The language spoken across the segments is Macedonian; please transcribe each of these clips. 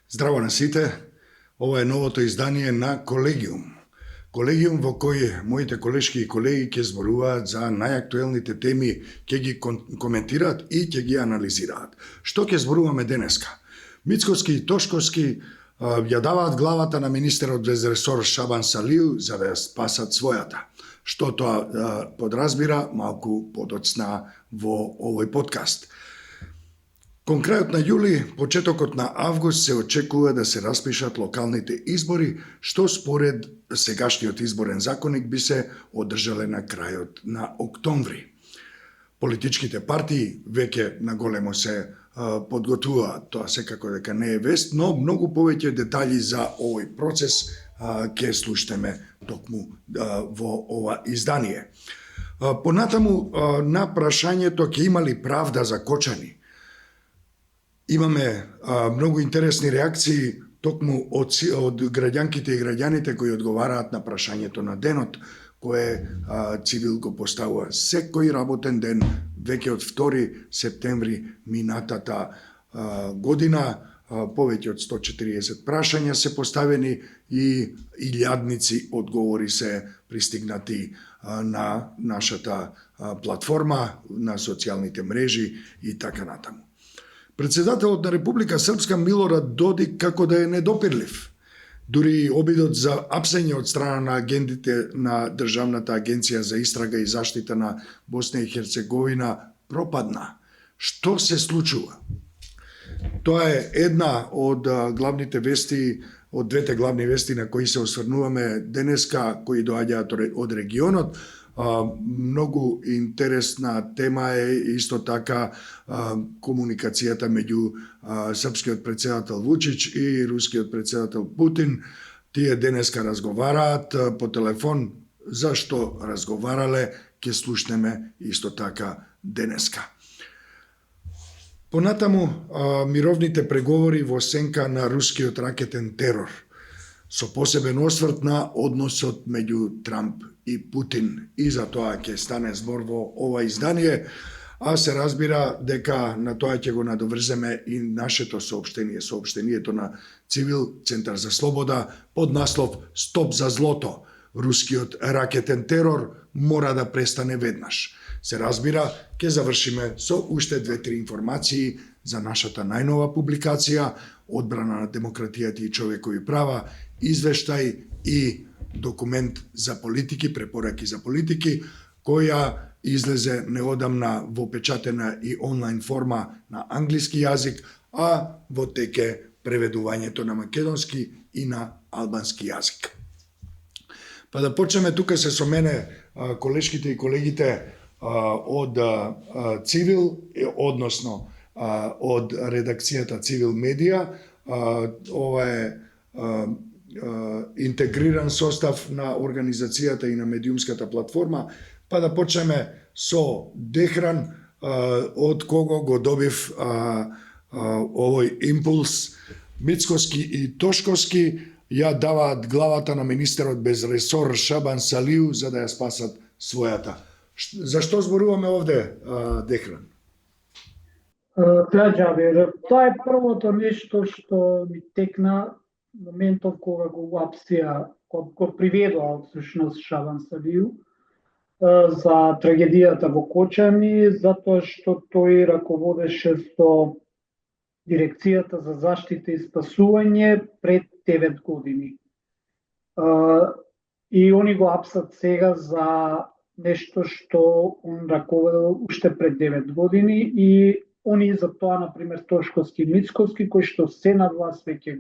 Здраво на сите, ова е новото издание на Колегиум. Колегиум во кој моите колешки и колеги ќе зборуваат за најактуелните теми, ќе ги коментираат и ќе ги анализираат. Што ќе зборуваме денеска? Мицкоски и Тошковски ја даваат главата на министерот без ресор Шабан Салију за да ја спасат својата. Што тоа подразбира малку подоцна во овој подкаст. Кон крајот на јули, почетокот на август се очекува да се распишат локалните избори, што според сегашниот изборен законник би се одржале на крајот на октомври. Политичките партии веќе наголемо се подготвуваат, тоа секако дека не е вест, но многу повеќе детали за овој процес ќе слушнеме токму во ова издание. Понатаму на прашањето ќе има ли правда за Кочани? Имаме многу интересни реакции токму од граѓанките и граѓаните кои одговараат на прашањето на денот, кое Цивил го поставува секој работен ден, веќе од 2 септември минатата година. Повеќе од 140 прашања се поставени и илјадници одговори се пристигнати на нашата платформа, на социјалните мрежи и така натаму. Председателот на Република Српска Милорад Додик како да е недопирлив. Дури обидот за апсење од страна на агентите на Државната агенција за истрага и заштита на Босна и Херцеговина пропадна. Што се случува? Тоа е една од главните вести, од двете главни вести на кои се осврнуваме денеска, кои доаѓаат од регионот. Многу интересна тема е исто така комуникацијата меѓу српскиот претседател Вучич и рускиот претседател Путин. Тие денеска разговараат по телефон. Зашто разговарале, ќе слушнеме исто така денеска. Понатаму, мировните преговори во сенка на рускиот ракетен терор, со посебен осврт на односот меѓу Трамп и Путин. И за тоа ќе стане збор во ова издание, а се разбира дека на тоа ќе го надоврземе и нашето соопштение, соопштението на Цивил, Центар за слобода, под наслов "Стоп за злото. Рускиот ракетен терор мора да престане веднаш". Се разбира, ќе завршиме со уште 2-3 информации за нашата најнова публикација "Одбрана на демократијата и човекови права", извештај и документ за политики, препораки за политики, која излезе неодамна во печатена и онлайн форма на англиски јазик, а во теке преведувањето на македонски и на албански јазик. Па да почнеме, тука се со мене колешките и колегите од Цивил, односно од редакцијата Цивил Медија. Ова е интегриран состав на организацијата и на медиумската платформа. Па да почнеме со Дехран, од кого го добив овој импулс. Мицкоски и Тошковски ја даваат главата на министерот без ресор Шабан Салију за да ја спасат својата. Зашто зборуваме овде, Дехран? Да, Џабир, тоа е првото нешто што ми текна моментов кога го уапсија, кога приведоа всушност Шабан Салију за трагедијата во Кочани, затоа што тој раководеше со дирекцијата за заштита и спасување пред 9 години. И они го апсат сега за нешто што он раководел уште пред 9 години и они за тоа, например, Тошковски и Мицкоски, кои што се на власт веќе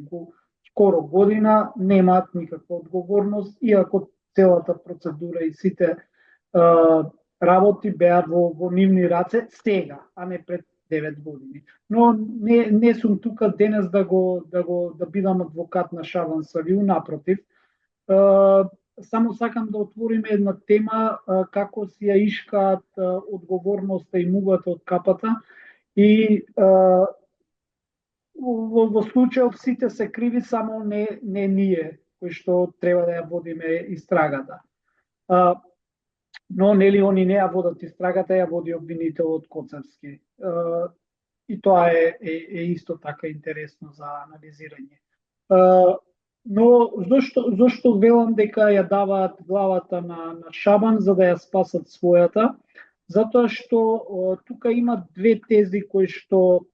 скоро година, немаат никаква одговорност, иако целата процедура и сите работи беа во нивни раце сега, а не пред 9 години. Но не сум тука денес да бидам адвокат на Шабан Салију, напротив. Само сакам да отвориме една тема како си ја ишкаат одговорноста и мугата од капата и во случајот сите се криви, само не ние кои што треба да ја водиме истрагата. Но нели они не ја водат истрагата, ја води обвинителот Коцевски. и тоа е исто така интересно за анализирање. Но зошто велам дека ја даваат главата на Шабан за да ја спасат својата? Затоа што тука има две тези кои што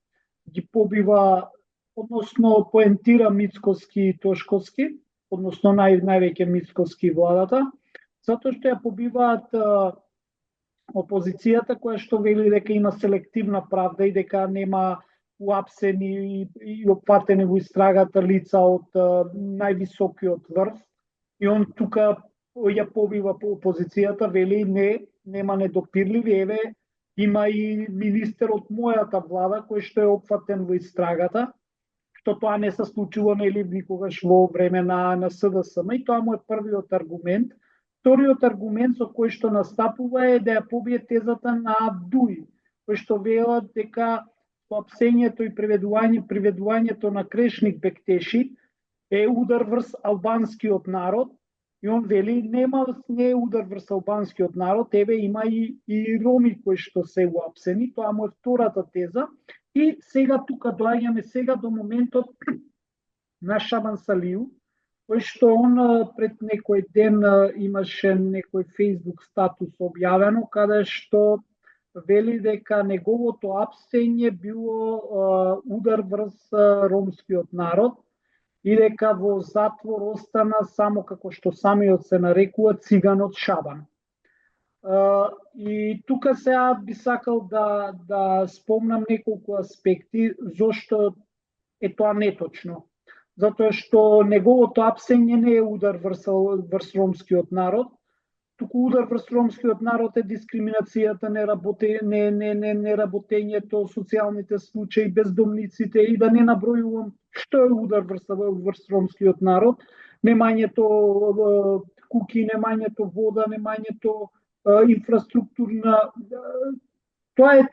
ги побива, односно поентира Мицкоски и Тошковски, односно највеќе Мицкоски владата, затоа што ја побиваат опозицијата која што вели дека има селективна правда и дека нема уапсени и опфатени во истрагата лица од највисокиот врв. И он тука ја побива по опозицијата, вели нема недопирливи, еве има и министер од мојата влада кој што е опфатен во истрагата, што тоа не се случило нели никогаш во време на СДСМ, и тоа му е првиот аргумент. Вториот аргумент со кој што настапува е да ја побие тезата на Абдуи, кој што велат дека апсењето и приведувањето на Крешник Бектеши е удар врз албанскиот народ, и он вели не е удар врз албанскиот народ, еве има и роми кои што се уапсени, тоа му е втората теза. И сега тука доаѓаме сега до моментот на Шабан Салиу, кој што он пред некој ден имаше некој Facebook статус објавено, каде што вели дека неговото апсење било удар врз ромскиот народ и дека во затвор остана само, како што самиот се нарекува, циганот Шабан. И тука сега би сакал да спомнам неколку аспекти зошто е тоа неточно. Затоа што неговото апсење не е удар врз ромскиот народ, туку удар врз ромскиот народ е дискриминацијата, неработењето, социјалните случаи, бездомниците, и да не набројувам што е удар врз ромскиот народ, немањето куки, немањето вода, немањето инфраструктурна, тоа е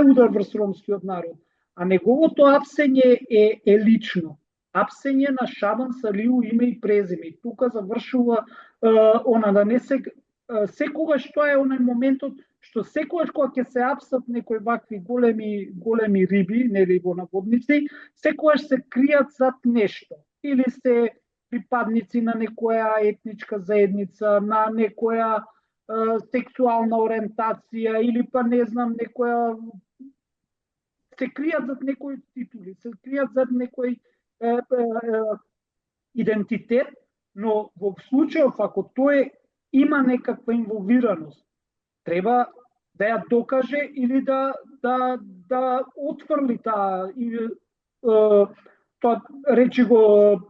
удар врз ромскиот народ. А неговото апсење е лично. Апсење на Шабан Салиу име и презиме. Тука завршува да не се секогаш, тоа е онај моментот што секогаш кога ќе се апсат некои вакви големи риби, нели во наводници, секогаш се кријат зад нешто. Или се припадници на некоја етничка заедница, на некоја сексуална ориентација, или па не знам, некоја се кријат зад некои титули, се кријат зад некој идентитет, но во случајов ако тој има некаква инволвираност, треба да ја докаже или да отфрли тоа речи го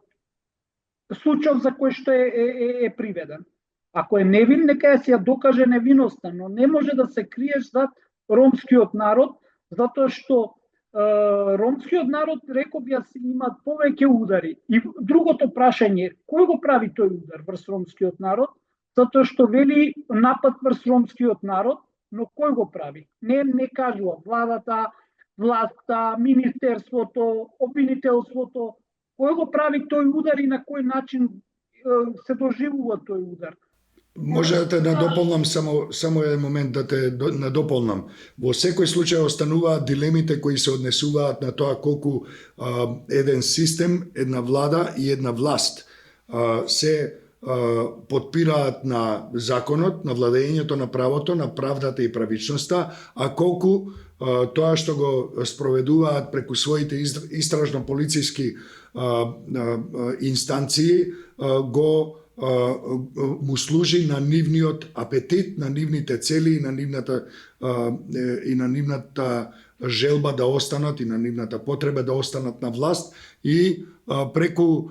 случај за кој што е приведен. Ако е невин, нека ја си ја докаже невиноста, но не може да се криеш зад ромскиот народ, затоа што ромскиот народ, реков јас, имаат повеќе удари. И другото прашање, кој го прави тој удар врз ромскиот народ? Затоа што вели напад врз ромскиот народ, но кој го прави? Не кажува владата, власта, министерството, обвинителството. Кој го прави тој удар и на кој начин се доживува тој удар? Може да те надополнам само еден момент, да те надополнам. Во секој случај остануваат дилемите кои се однесуваат на тоа колку еден систем, една влада и една власт се подпираат на законот, на владењето на правото, на правдата и правичноста, а колку тоа што го спроведуваат преку своите истражно-полициски инстанции му служи на нивниот апетит, на нивните цели и на нивната желба да останат и на нивната потреба да останат на власт, и преку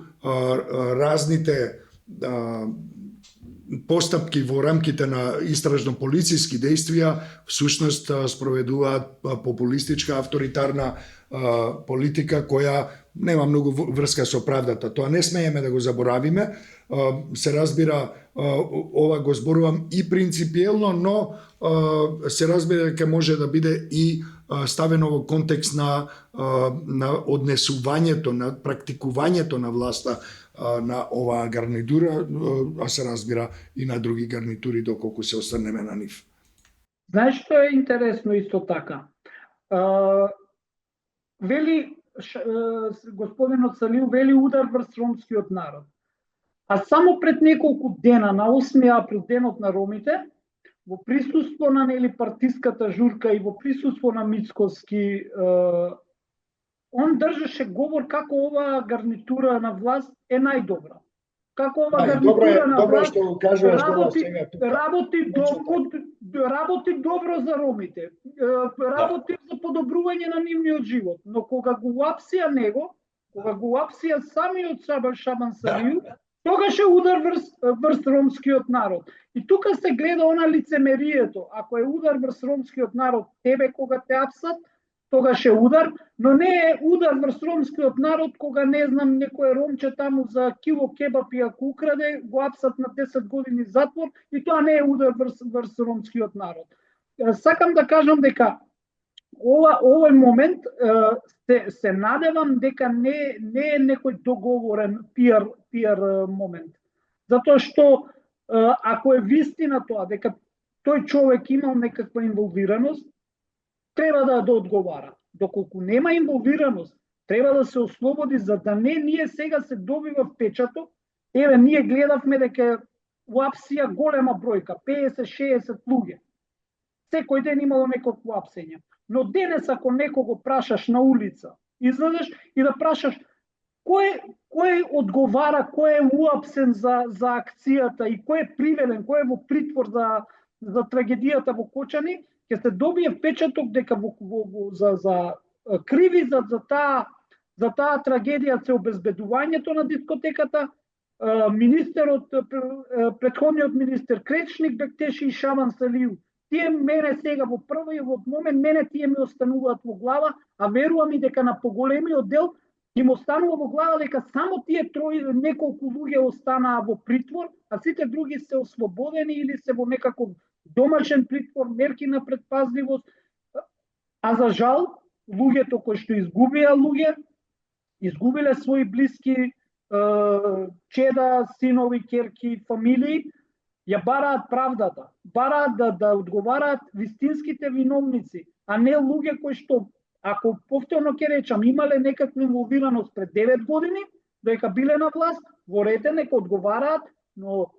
разните постапки во рамките на истражно-полициски действија всушност спроведуваат популистичка, авторитарна политика која нема многу врска со правдата. Тоа не смееме да го заборавиме. Се разбира, ова го зборувам и принципиелно, но се разбира дека може да биде и ставено во контекст на однесувањето, на практикувањето на власта на оваа гарнитура, а се разбира и на други гарнитури доколку се осврнеме на нив. Знаеш што е интересно исто така? вели господинот Салиу вели удар врз ромскиот народ. А само пред неколку дена, на 8 април, денот на ромите, во присуство на партиската журка и во присуство на Мицкоски, он држеше говор како оваа гарнитура на власт е најдобра. Како ова гарнитура на власт работи добро за ромите, работи за подобрување на нивниот живот, но кога го уапсија него, кога го уапсија самиот Шабан Салиу, тогаш е удар врз ромскиот народ. И тука се гледа она лицемерието. Ако е удар врз ромскиот народ, тебе кога те апсат, тогаш е удар, но не е удар врз ромскиот народ кога не знам некој ромче таму за кило кебап и ако украде, го апсат на 10 години затвор и тоа не е удар врз ромскиот народ. Сакам да кажам дека овој момент се надевам дека не е некој договорен пиар момент. Затоа што ако е вистина тоа дека тој човек имал некаква инволвираност, треба да одговара. Доколку нема инволвираност, треба да се ослободи за да не ние сега се добива впечаток. Еве ние гледавме дека уапсија голема бројка, 50-60 луѓе. Секој ден имало неколку апсење. Но денес ако некого прашаш на улица, излезеш и да прашаш кој одговара, кој е уапсен за акцијата и кој е приведен, кој е во притвор за трагедијата во Кочани, ќе се добие впечаток дека за криви за таа трагедија се обезбедувањето на дискотеката, министерот, претходниот министер Кречник Бектеши и Шабан Салиу. Тие мене сега во првиот момент тие ми остануваат во глава, а верувам и дека на поголемиот дел им останува во глава дека само тие неколку луѓе останаа во притвор, а сите други се ослободени или се во некаков домашен притвор, мерки на предпазливост. А за жал, луѓето кои што изгубиле своји блиски, чеда, синови, ќерки, фамилии, ја бараат правдата, бараат да одговараат вистинските виновници, а не луѓе кои што, ако повторно ќе речам, имале некаква инволвираност пред 9 години, дека биле на власт, во ред нека одговараат, но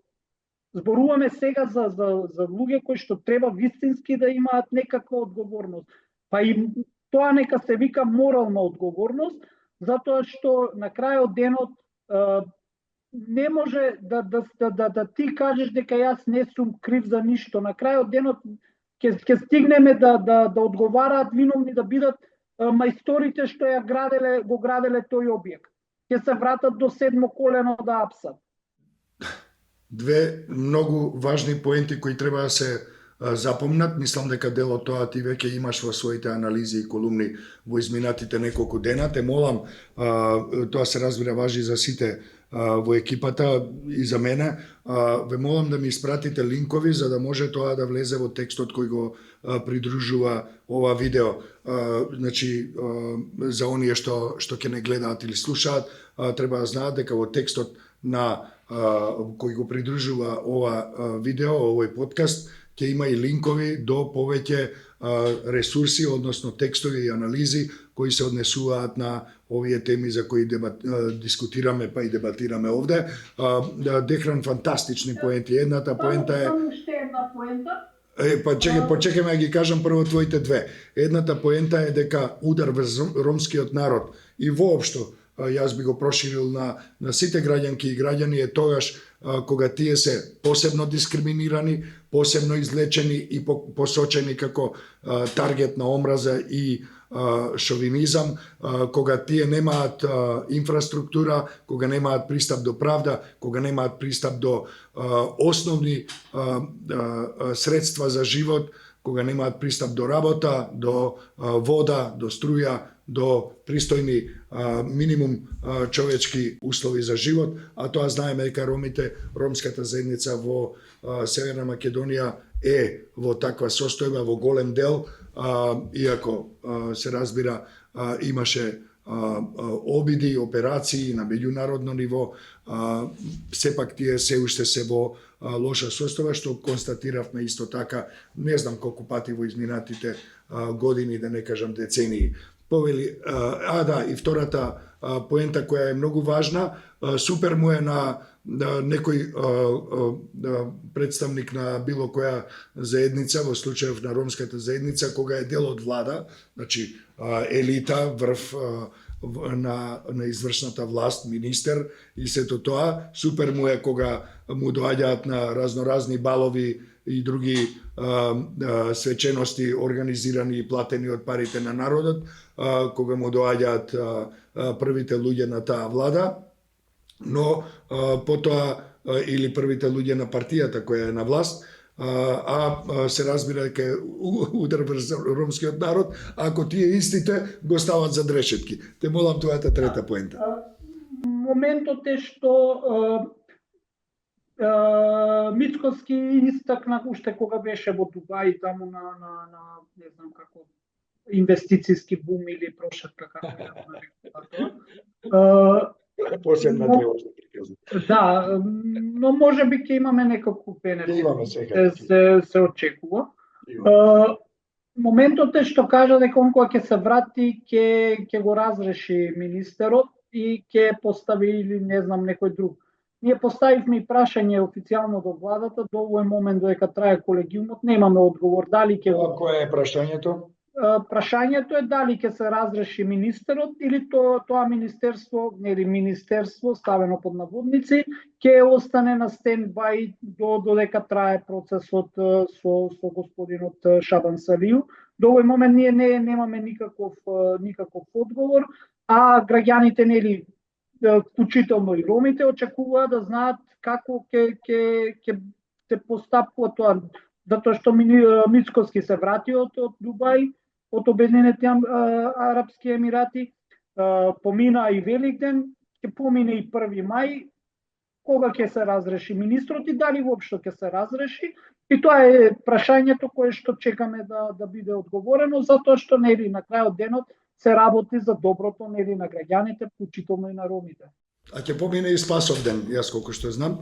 зборуваме сега за луѓе кои што треба вистински да имаат некаква одговорност. Па и тоа нека се вика морална одговорност, затоа што на крајот денот не може да ти кажеш дека јас не сум крив за ништо. На крајот денот ќе стигнеме да одговараат виновни да бидат мајсторите што го граделе тој објект. Ќе се вратат до седмо колено да апсат. Две многу важни поенти кои треба да се запомнат. Мислам дека дел од тоа ти веќе имаш во своите анализи и колумни во изминатите неколку дена. Те молам, тоа се разбира важи за сите во екипата и за мене, ве молам да ми испратите линкови за да може тоа да влезе во текстот кој го придружува ова видео. Значи, за оние што ќе не гледаат или слушаат, треба да знаат дека во текстот на кој го придружува ова видео, овој подкаст, ќе има и линкови до повеќе ресурси, односно текстови и анализи кои се однесуваат на овие теми за кои дискутираме па и дебатираме овде. Дехран фантастични поенти. Едната поента е... Уште една поента. Почекаме да ги кажам прво твоите две. Едната поента е дека удар врз ромскиот народ и воопшто јас би го проширил на сите граѓанки и граѓани е тогаш кога тие се посебно дискриминирани, посебно излечени и посочени како таргет на омраза и шовинизам, кога тие немаат инфраструктура, кога немаат пристап до правда, кога немаат пристап до основни средства за живот, кога немаат пристап до работа, до вода, до струја, до пристојни минимум човечки услови за живот, а тоа знаеме дека ромската заедница во Северна Македонија е во таква состојба во голем дел, иако се разбира имаше обиди, операции на меѓународно ниво, сепак тие се уште се во лоша состојба, што констатиравме исто така, не знам колку пати во изминатите години, да не кажам децении. повели, и втората поента која е многу важна, супер му е на некој представник на било која заедница, во случајов на ромската заедница, кога е дел од влада, значи елита, врв на извршната власт, министер и сето тоа, супер му е кога му доаѓаат на разноразни балови и други свечености организирани и платени од парите на народот, кога му доаѓаат првите луѓе на таа влада, но потоа или првите луѓе на партијата која е на власт, се разбира дека е удар врз ромскиот народ, ако тие истите го стават за дрешетки. Те молам твојата трета поента. Моментот е што Мицкоски истакна уште кога беше во Дубај таму на не знам како инвестициски бум или прошетка како ја нарекува тоа. Посебна тревожна приказна. Да, но може би ќе имаме некакво бенефит. Се очекува. Моментот е што кажа дека он кога ќе се врати ќе го разреши министерот и ќе постави или не знам некој друг. Ние поставивме и прашање официјално до владата, до овој момент додека трае колегиумот, немаме одговор дали ќе го... Кое е прашањето? Прашањето е дали ќе се разреши министерот или тоа министерство, нели министерство ставено под наводници, ќе остане на стендбај додека трае процесот со господинот Шабан Салију. До овој момент ние немаме никаков одговор, а граѓаните нели вклучително и ромите очекуваат да знаат како ќе се постапува тоа, затоа што Мицкоски се врати од Дубај, од Обединетите Арапски Емирати, помина и Великден, ќе помине и 1 мај, кога ќе се разреши министрот и дали воопшто ќе се разреши. И тоа е прашањето кое што чекаме да биде одговорено, затоа што нели на крајот денот се работи за доброто нели на граѓаните, вклучително и на ромите. А ќе помине и Спасовден, јас колку што знам.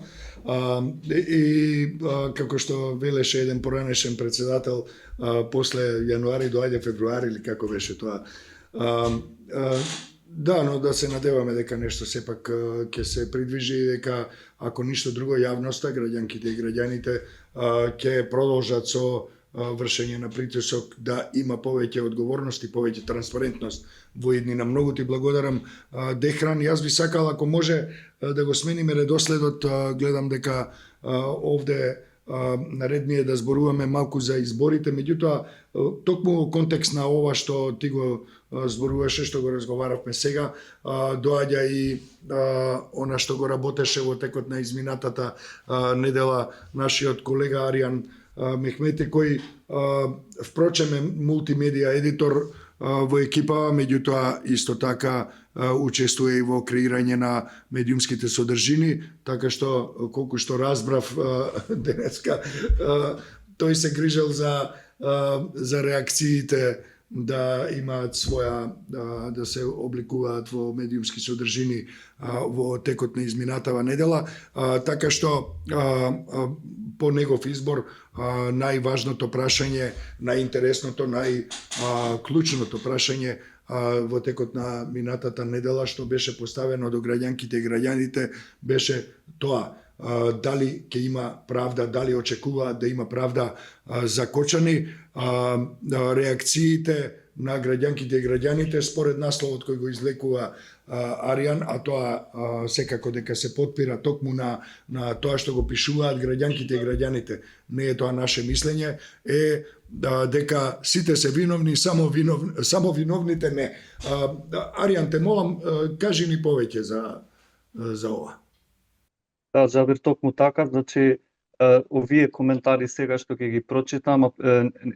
Како што велеше еден поранешен председател, после јануари доаѓа февруари или како беше тоа. Да, но да се надеваме дека нешто сепак ќе се придвижи и дека ако ништо друго јавноста, граѓанките и граѓаните ќе продолжат со вршење на притисок да има повеќе одговорност и повеќе транспарентност во иднина. Многу ти благодарам, Дехран. Јас би сакал, ако може, да го смениме редоследот. Гледам дека овде наред ми е да зборуваме малку за изборите, меѓутоа, токму во контекст на ова што ти го зборуваше, што го разговаравме сега, доаѓа и она што го работеше во текот на изминатата недела нашиот колега Аријан Мехмети, кој впрочем е мултимедија едитор во екипа, меѓутоа исто така учествува и во креирање на медиумските содржини, така што колку што разбрав денеска, тој се грижел за реакциите да имаат своја, да се обликуваат во медиумски содржини во текот на изминатава недела, така што по негов избор најважното прашање, најинтересното, најклучното прашање во текот на минатата недела што беше поставено до граѓанките и граѓаните беше тоа: дали ќе има правда, дали очекуваат да има правда за Кочани. Реакциите на граѓанките и граѓаните според насловот кој го излекува Аријан, а тоа секако дека се потпира токму на тоа што го пишуваат граѓанките и граѓаните, не е тоа наше мислење, е дека сите се виновни, само виновните не. Аријан, те молам, кажи ни повеќе за ова. Да, Жабир, токму така, значи овие коментари сега што ќе ги прочитам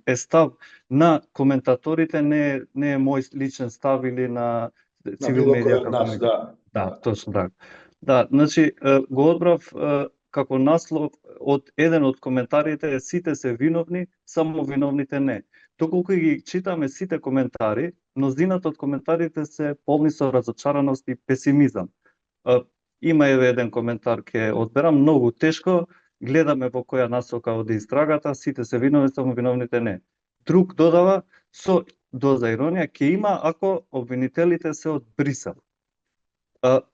е став на коментаторите, не е мој личен став или на цивил медија. Да, точно така. Да, значи го одбрав како наслов од еден од коментарите: сите се виновни, само виновните не. Доколку ги читаме сите коментари, мнозината од коментарите се полни со разочараност и песимизам. Има еден коментар ќе одберам: многу тешко, гледаме во која насока оди истрагата, сите се виновни, само виновните не. Друг додава: со доза иронија ќе има ако обвинителите се од Брисел.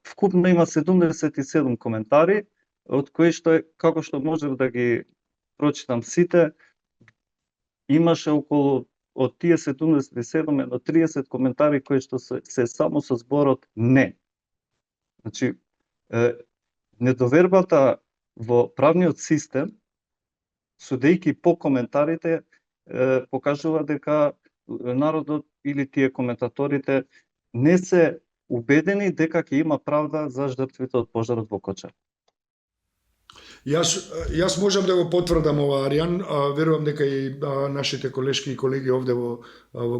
Вкупно има 77 коментари, од кои што како што можев да ги прочитам сите, имаше околу од тие 77 едно 30 коментари кои што се само со зборот не. Значи, недовербата во правниот систем, судејќи по коментарите, покажува дека народот или тие коментаторите не се убедени дека ќе има правда за жртвите од пожарот во Кочар. Јас можам да го потврдам ова, Аријан, верувам дека и нашите колешки и колеги овде во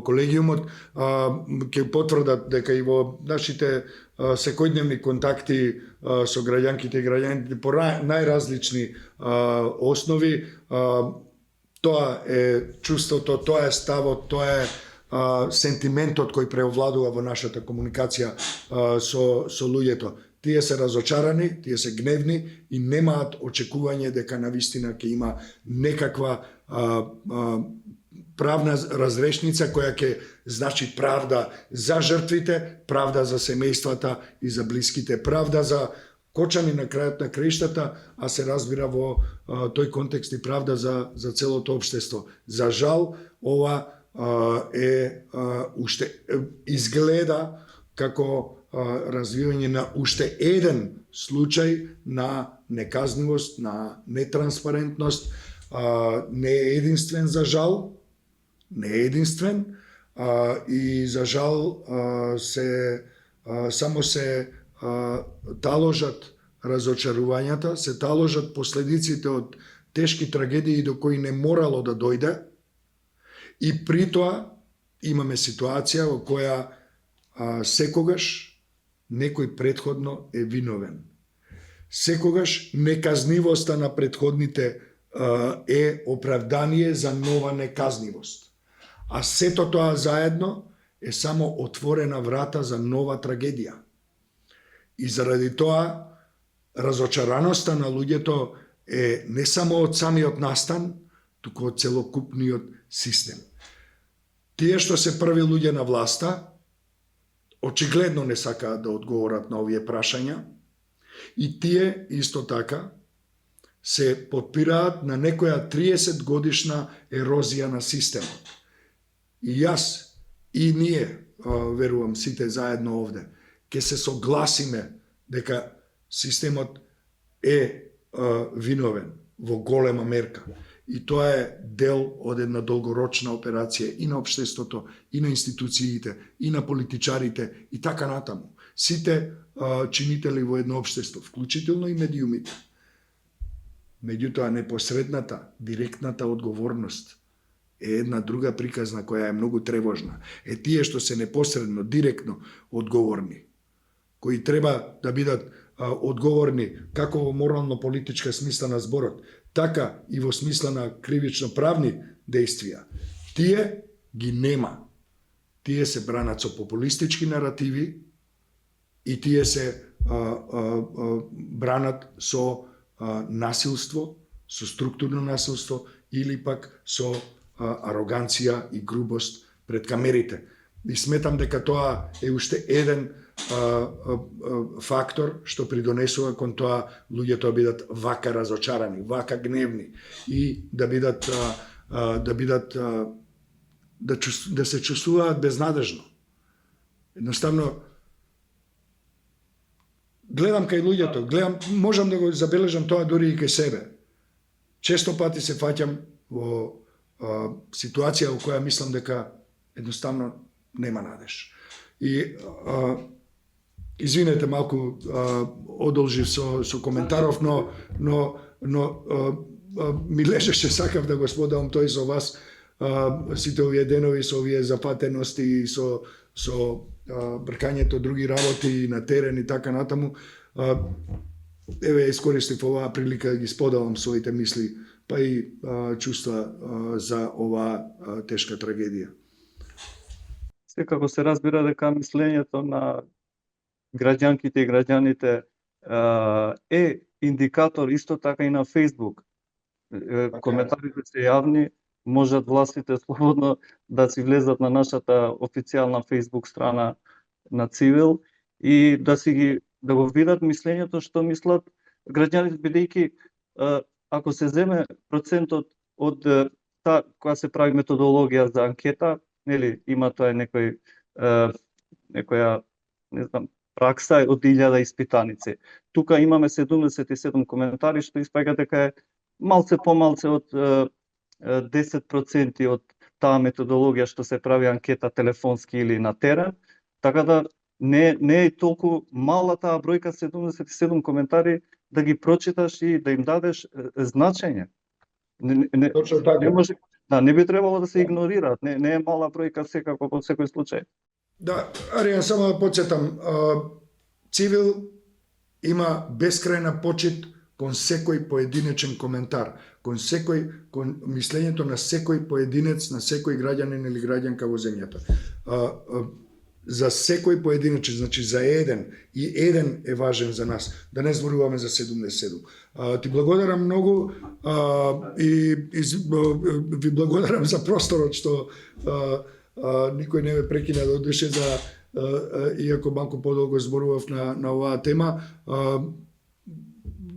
колегиумот ќе потврдат дека и во нашите секојдневни контакти со граѓанките и граѓаните по најразлични основи, тоа е чувството, тоа е ставот, тоа е сентиментот кој преовладува во нашата комуникација со луѓето. Тие се разочарани, тие се гневни и немаат очекување дека навистина ќе има некаква правна разрешница која ќе значи правда за жртвите, правда за семејствата и за блиските, правда за Кочани на крајот на краиштата, а се разбира во тој контекст и правда за целото општество. За жал, ова уште изгледа како развивање на уште еден случај на неказнивост, на нетранспарентност. Не е единствен за жал, не е единствен и за жал само се таложат разочарувањата, се таложат последиците од тешки трагедии до кои не морало да дојде и при тоа имаме ситуација во која секогаш некој претходно е виновен. Секогаш неказнивоста на претходните е оправдание за нова неказнивост. А сето тоа заедно е само отворена врата за нова трагедија. И заради тоа разочараноста на луѓето е не само од самиот настан, туку од целокупниот систем. Тие што се први луѓе на власта, очигледно не сакаат да одговорат на овие прашања и тие исто така се подпираат на некоја 30 годишна ерозија на системот. И јас, и ние, верувам сите заедно овде, ќе се согласиме дека системот е виновен во голема мерка. И тоа е дел од една долгорочна операција и на општеството, и на институциите, и на политичарите, и така натаму. Сите чинители во едно општество, вклучително и медиумите. Меѓутоа, непосредната, директната одговорност е една друга приказна која е многу тревожна. Е тие што се непосредно, директно одговорни, кои треба да бидат одговорни како во морално-политичка смисла на зборот, така и во смисла на кривично-правни действија. Тие ги нема. Тие се бранат со популистички наративи и тие се бранат со насилство, со структурно насилство или пак со ароганција и грубост пред камерите. И сметам дека тоа е уште еден фактор што придонесува кон тоа луѓето бидат вака разочарани, вака гневни и да се чувствуваат безнадежно. Едноставно гледам кај луѓето, можам да го забележам тоа дури и кај себе. Често пати се фаќам во ситуација во која мислам дека едноставно нема надеж. И извинете малку одолжив со коментаров, но ми лежеше, сакав да го споделам тој со вас, сите овие денови со овие запатености и со бркањето други работи на терен и така натаму. Еве, искористив оваа прилика да ги споделам своите мисли, па и чувства за оваа тешка трагедија. Секако се разбира дека мислењето на граѓанките и граѓаните е индикатор исто така и на Facebook. Коментарите се јавни, можат властите слободно да си влезат на нашата официјална Facebook страна на Цивил и да го видат мислењето што мислат граѓаните, бидејќи ако се земе процентот од кога се прави методологија за анкета, нели има тоа некоја не знам пракса од 1000 испитаници. Тука имаме 77 коментари што испаѓа дека е малце помалце од 10% од таа методологија што се прави анкета телефонски или на терен, така да не е толку мала таа бројка 77 коментари да ги прочиташ и да им дадеш значење. Точно така. Не може, не би требало да се игнорираат, не е мала бројка секако во секој случај. Да, Аријан, само да подсетам, Цивил има бескрајна почит кон секој поединечен коментар, кон мислењето на секој поединец, на секој граѓанин или граѓанка во земјата. За секој поединечен, значи за еден, и еден е важен за нас, да не зборуваме за 77. Ти благодарам многу и ви благодарам за просторот што никој не ме прекина да одише за иако малку подолго зборував на оваа тема.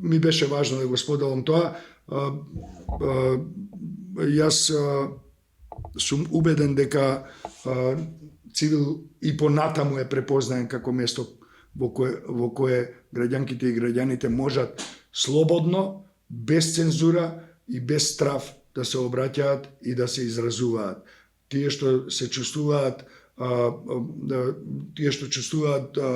Ми беше важно да го споделам тоа. Јас сум убеден дека Цивил и понатаму е препознаен како место во кое граѓанките и граѓаните можат слободно, без цензура и без страв да се обраќаат и да се изразуваат. Тие што се чувствуваат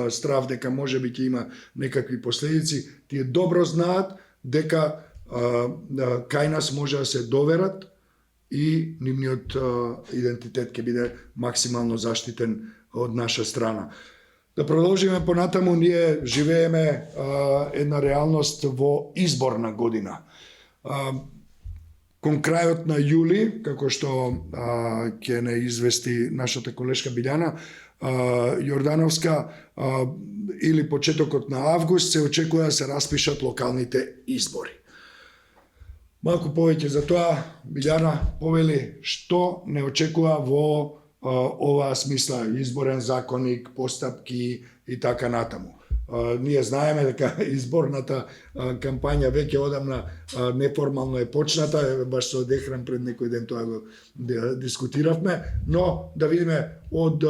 страв дека можеби ќе има некакви последици, тие добро знаат дека кај нас може да се доверат и нивниот идентитет ќе биде максимално заштитен од наша страна. Да продолжиме понатаму, ние живееме една реалност во изборна година. Кон крајот на јули, како што ќе не извести нашата колешка Билјана Јордановска, или почетокот на август, се очекува да се распишат локалните избори. Малку повеќе за тоа, Билјана повели што не очекува во оваа смисла, изборен законник, постапки и така натаму. Ние знаеме дека изборната кампања веќе одамна неформално е почната, баш со Дехран пред некој ден тоа го дискутиравме, но да видиме од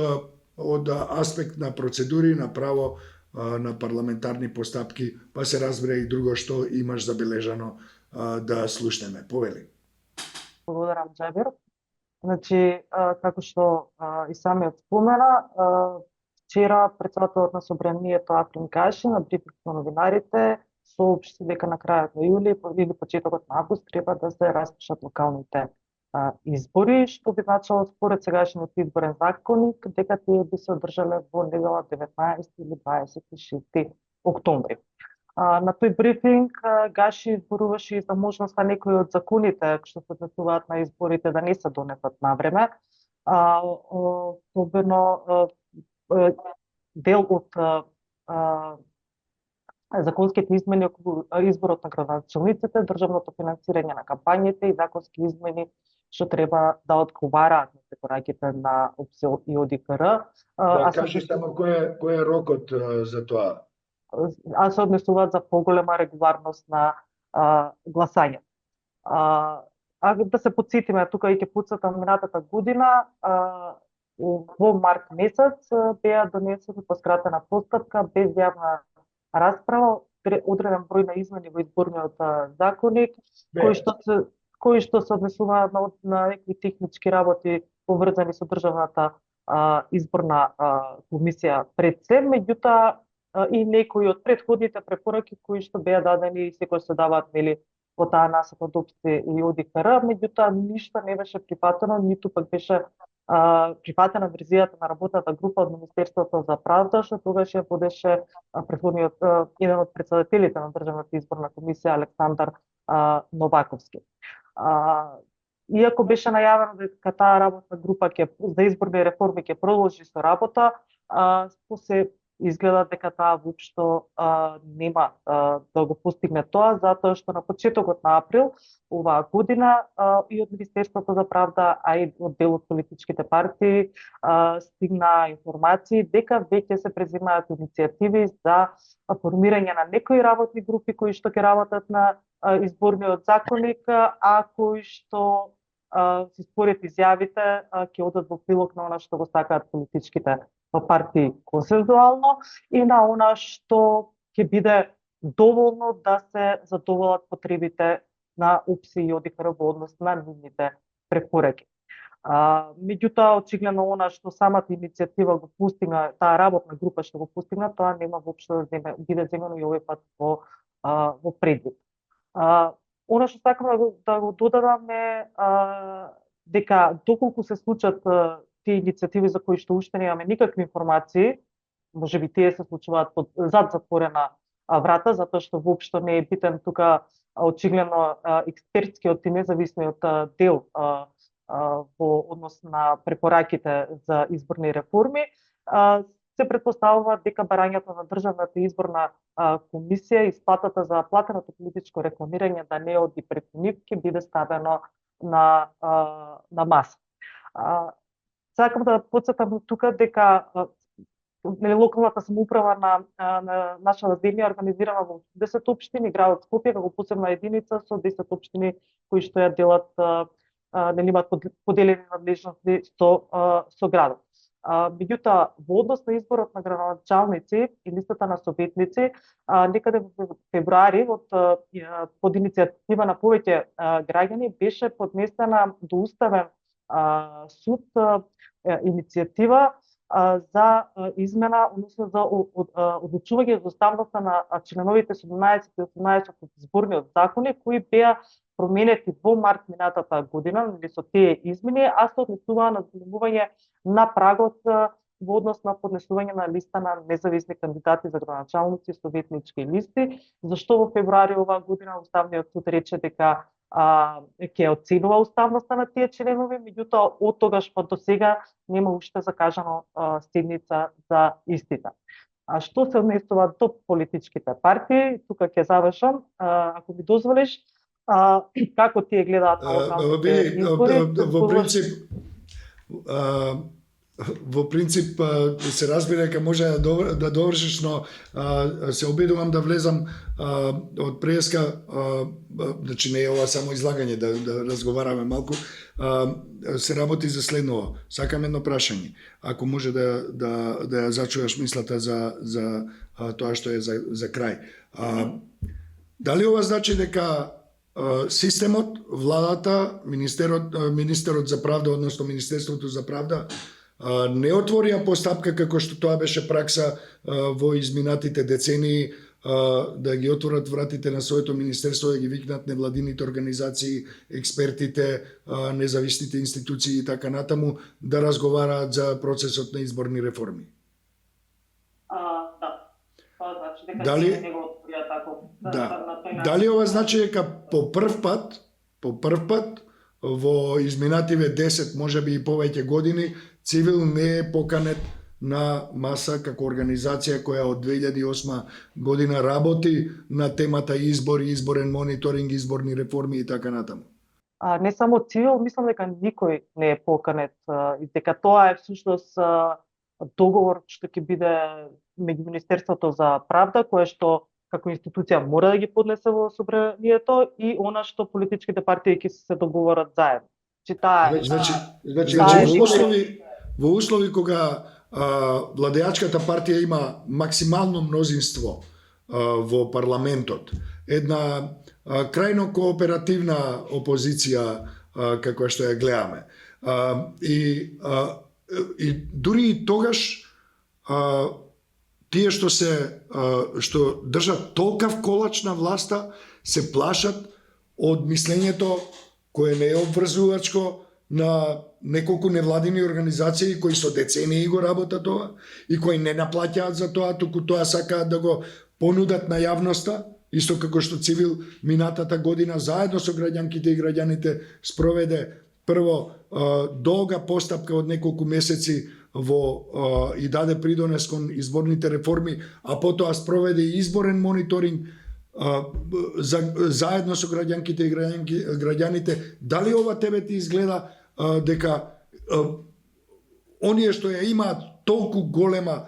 аспект на процедури, на право на парламентарни постапки, па се разбере и друго што имаш забележано да слушнеме. Повели. Благодарам, Џабир. Значи, како што и самиот спомена, вчера председателот на Собранието Африн Гаши на брифинг на новинарите соопшти дека на крајот на јули или почетокот на август треба да се распишат локалните избори, што би значило според сегашниот изборен законник дека тие би се одржале во недела 19 или 26 октомври. На тој брифинг Гаши зборуваше и за можноста некои од законите што се однесуваат на изборите да не се донесат на време. Особено дел од законските измени околу изборот на градоначалниците, државното финансирање на кампањите и законски измени што треба да одговараат на препораките на ОПСЕ и ОДИКР. Кажи само кој е рокот за тоа? Се однесуваат за поголема регуларност на гласање. Да се подсетиме, тука и ќе подсетам минатата година, во март месец беа донесени по скратена постапка без јавна расправа одреден број на измени во изборниот законник, кои што се однесуваат на некои технички работи поврзани со државната изборна комисија пред се, меѓутоа и некои од претходните препораки кои што беа дадени и секој се даваат во таа насока од ОПСЕ и ОДИКР, меѓутоа ништо не беше прифатено, ниту пак беше прифатена верзијата на работната група од Министерството за правда, што тогаш ја водеше претходниот еден од претседателите на државната изборна комисија Александар Новаковски. Иако беше најавено дека таа работна група за изборни реформи ќе продолжи со работа, се изгледа дека таа воопшто нема да го постигне тоа, затоа што на почетокот на април оваа година и од Министерството за правда, а и од дел од политичките партии стигна информации дека веќе се преземаат иницијативи за формирање на некои работни групи кои што ќе работат на изборниот законник, а кои што си според изјавите ќе одат во прилог на она што го сакаат политичките партии консензуално и на она што ќе биде доволно да се задоволат потребите на УПСИ и ОДИХР во однос на нивните препораки. Меѓутоа, очигледно она што самата иницијатива го постигна, таа работна група што го постигна, тоа нема воопшто да биде земено и овој пат во предвид. Она што сакам да го додадам е дека доколку се случат тие иницијативи за кои што уште немаме никакви информации, можеби тие се случуваат зад затворена врата, затоа што воопшто не е битен тука очигледно експертскиот и независниот дел во однос на препораките за изборни реформи, се претпоставува дека барањето на Државната изборна комисија и сплатата за платеното политичко рекламирање да не оди преку нив ќе биде ставено на маса. Сакам да потсетам тука дека локалната самоуправа на нашата земја е организирана во 10 општини, градот Скопје како посебна единица со 10 општини кои што ја делат имаат поделени надлежности со градот. Меѓутоа, во однос на изборот на градоначалници и листата на советници, некаде во февруари под иницијатива на повеќе граѓани беше поднесена до Уставен суд иницијатива за измена, односно за одлучување за уставноста на членовите 17 и 18 од изборниот закони кои беа променети во март минатата година со тие измени, а се однесуваа на зголемување на прагот во однос на поднесување на листа на независни кандидати за градоначалници и советнички листи, зашто во февруари оваа година Уставниот суд рече дека ќе оценува уставноста на тие членови, меѓутоа од тогаш па до сега нема уште закажано седница за истите. А што се однесува до политичките партии, тука ќе завршам, ако ми дозволиш, како тие гледаат на локалните избори? Во принцип се разбира дека може да довршиш, но се обидувам да влезам од преска, значи не е ова само излагање, да разговараме малку, се работи за следново. Сакам едно прашање. Ако може да ја зачуваш мислата за тоа што е за крај. Дали ова значи дека системот, владата, министерот за правда, односно Министерството за правда, не отворија постапка како што тоа беше пракса во изминатите децении, да ги отворат вратите на своето министерство, да ги викнат невладините организации, експертите, независните институции и така натаму, да разговараат за процесот на изборни реформи? Да. Тоа значи дека не го отворија тако. Дали ова значи дека по прв пат во изминативе 10, можеби и повеќе години, Цивил не е поканет на маса како организација која од 2008 година работи на темата избори, изборен мониторинг, изборни реформи и така натаму? Не само Цивил, мислам дека никој не е поканет и дека тоа е всушност договор што ќе биде меѓу Министерството за правда, кое што како институција мора да ги поднесе во собранието и она што политичките партии ќе се договорат заедно. Значи во услови кога владеачката партија има максимално мнозинство во парламентот, една крајно кооперативна опозиција како што ја гледаме, и дури и тогаш тие што држат толкав колач на власта се плашат од мислењето кое не е обврзувачко на неколку невладини организации кои со децении го работат тоа и кои не наплаќаат за тоа, туку тоа сакаат да го понудат на јавноста, исто како што Цивил минатата година заедно со граѓанките и граѓаните спроведе прво долга постапка од неколку месеци и даде придонес кон изборните реформи, а потоа спроведе и изборен мониторинг заедно со граѓанките и граѓаните, дали ова тебе ти изгледа дека оние што ја имаат толку голема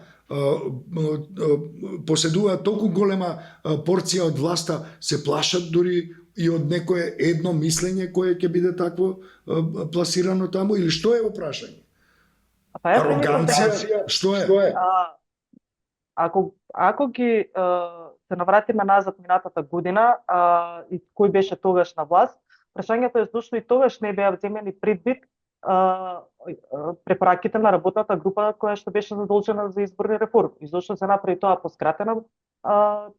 поседуваат толку голема порција од власта, се плашат дури и од некое едно мислење кое ќе биде такво пласирано таму, или што е во прашање? Ароганција, што е? Ако ги се навратиме назад минатата година и кој беше тогаш на власт, прашањето е зошто и тогаш не беа земени предвид препораките на работната група која што беше задолжена за изборни реформи. И зошто се направи тоа по скратена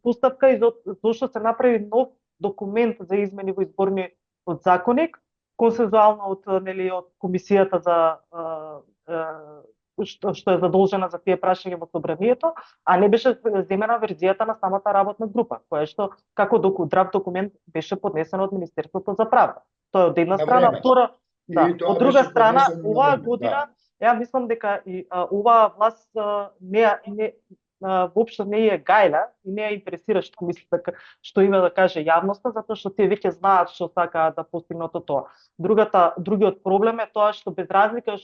постапка и зошто се направи нов документ за измени во изборниот законник, консензуално од комисијата за што е задолжена за тие прашања во собранието, а не беше земена верзијата на самата работна група, која што како здрав документ беше поднесен од Министерството за правда. Тоа е од една страна, втора, од друга страна, оваа година, ја мислам дека и оваа власт воопшто не е гајла и не ја интересира што мисли што има да каже јавноста, затоа што тие веќе знаат што сакаат да постигнат од тоа. Другиот проблем е тоа што без разлика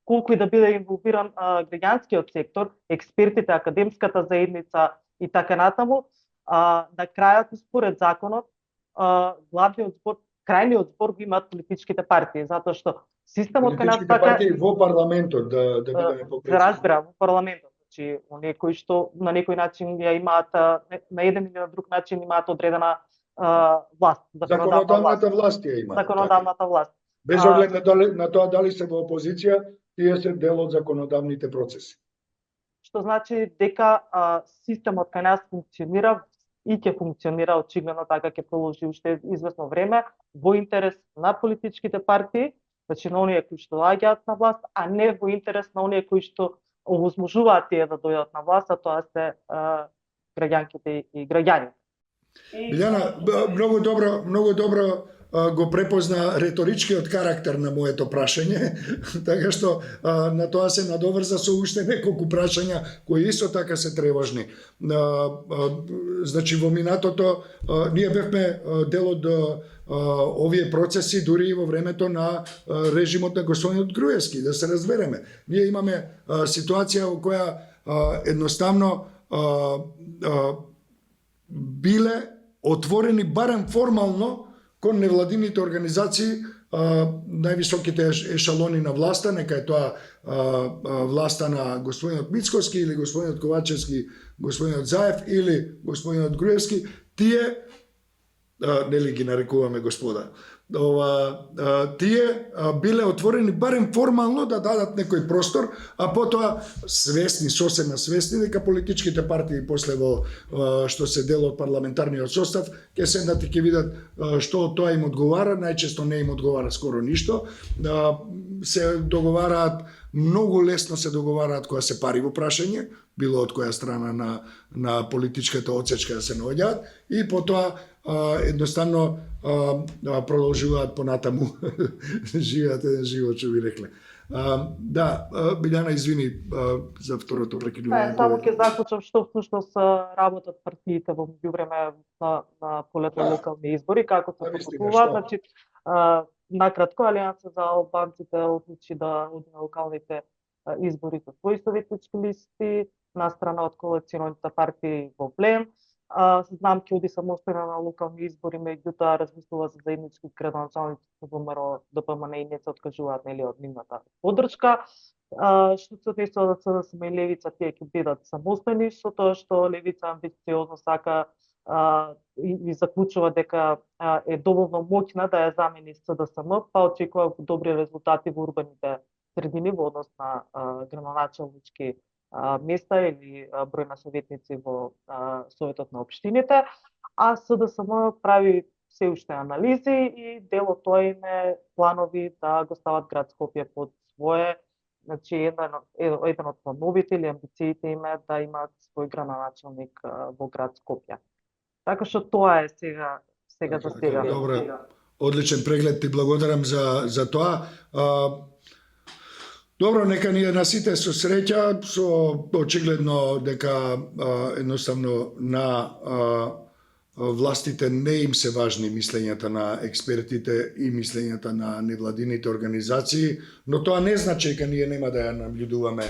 колку и да биде инволвиран граѓанскиот сектор, експертите, академската заедница и така натаму, на крајот според законот главниот збор, крајниот збор го имаат политичките партии, затоа што системот кај нас така партии во парламентот да бидеме попрецизни. се разбира во парламентот, значи оние кои што на некој начин ја имаат на еден или на друг начин имаат одредена власт, законодавната власт ја имаат. Законодавната власт. Без оглед на тоа дали се во опозиција, тие се дел од законодавните процеси. Што значи дека системот кај нас функционира и ќе функционира очигледно така, ќе продолжи уште известно време во интерес на политичките партии, значи на оние кои што доаѓаат на власт, а не во интерес на оние кои што овозможуваат тие да дојдат на власт, а тоа се граѓанките и граѓаните. Билјана, многу добро го препозна реторичкиот карактер на моето прашање, така што на тоа се надоврза со уште неколку прашања кои исто така се тревожни. Значи во минатото ние бевме дел од овие процеси дури и во времето на режимот на господинот Груевски, да се разбереме. Ние имаме ситуација во која едноставно биле отворени барем формално кон невладините организации, највисоките ешалони на власта, нека е тоа власта на господинот Мицкоски или господинот Ковачевски, господинот Заев или господинот Груевски, тие нели ги нарекуваме господа, тие биле отворени барем формално да дадат некој простор, а потоа свесни, сосема свесни дека политичките партии после во што се дел од парламентарниот состав ќе седнат и ќе видат што од тоа им одговара, најчесто не им одговара скоро ништо, се договараат, многу лесно се договараат кога се пари во прашање, било од која страна на политичката отсечка да се наоѓаат, и потоа едноставно продолжуваат понатаму живеат еден живот, што ви рекле. Да, Билјана, извини за второто прекинување. Само ќе заклучам што всушност работат партиите во меѓувреме на полето локални избори, како се постапуваат. Значи, накратко, Алијанса за албанците одлучи да оди на локалните избори со своји советнички листи, настрана од коалиционите партии во плен. Знам ќе оди самостојно на локални избори, меѓутоа размислува за заеднички градоначалници со ВМРО, ДПМН и не се откажуваат нели од нивната поддршка. Што се однесува за СДСМ и Левица, тие ќе бидат самостојни, со тоа што Левица амбициозно сака и заклучува дека е доволно моќна да ја замени СДСМ, па очекува добри резултати во урбаните средини во однос на градоначалнички места или број на советници во Советот на општините, а СДСМ прави се уште анализи и дел од тоа им е планови да го стават град Скопје под свое. Значи, еден од плановите или амбициите им е да имаат свој градоначалник во град Скопје. Така што тоа е сега за сега. Добро, одличен преглед, ти благодарам за тоа. Добро, нека ние на сите со среќа, со очигледно дека едноставно на властите не им се важни мислењата на експертите и мислењата на невладините организации, но тоа не значи дека ние нема да ја наблюдуваме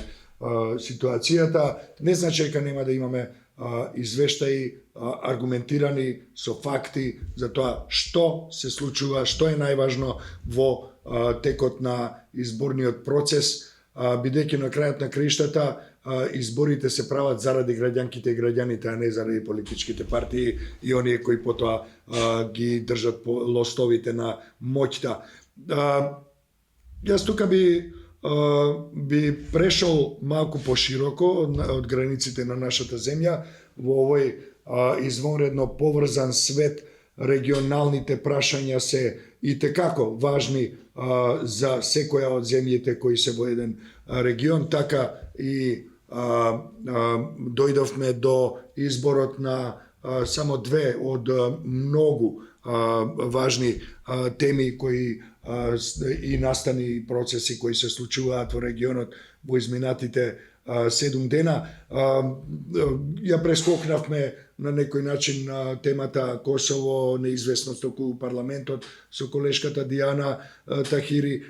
ситуацијата, не значи дека нема да имаме извештаи аргументирани со факти за тоа што се случува, што е најважно во текот на изборниот процес, бидејќи на крајот на краиштата изборите се прават заради граѓанките и граѓаните, а не заради политичките партии и оние кои потоа ги држат по лостовите на моќта. Јас тука би прешол малку пошироко од границите на нашата земја во овој извонредно поврзан свет. Регионалните прашања се и текако важни за секоја од земјите кои се во еден регион, така и дојдовме до изборот на само две од многу важни теми кои и настани процеси кои се случуваат во регионот во изминатите 7 дена. Ја прескокнавме на некој начин на темата Косово, неизвестност околу парламентот со колешката Диана Тахири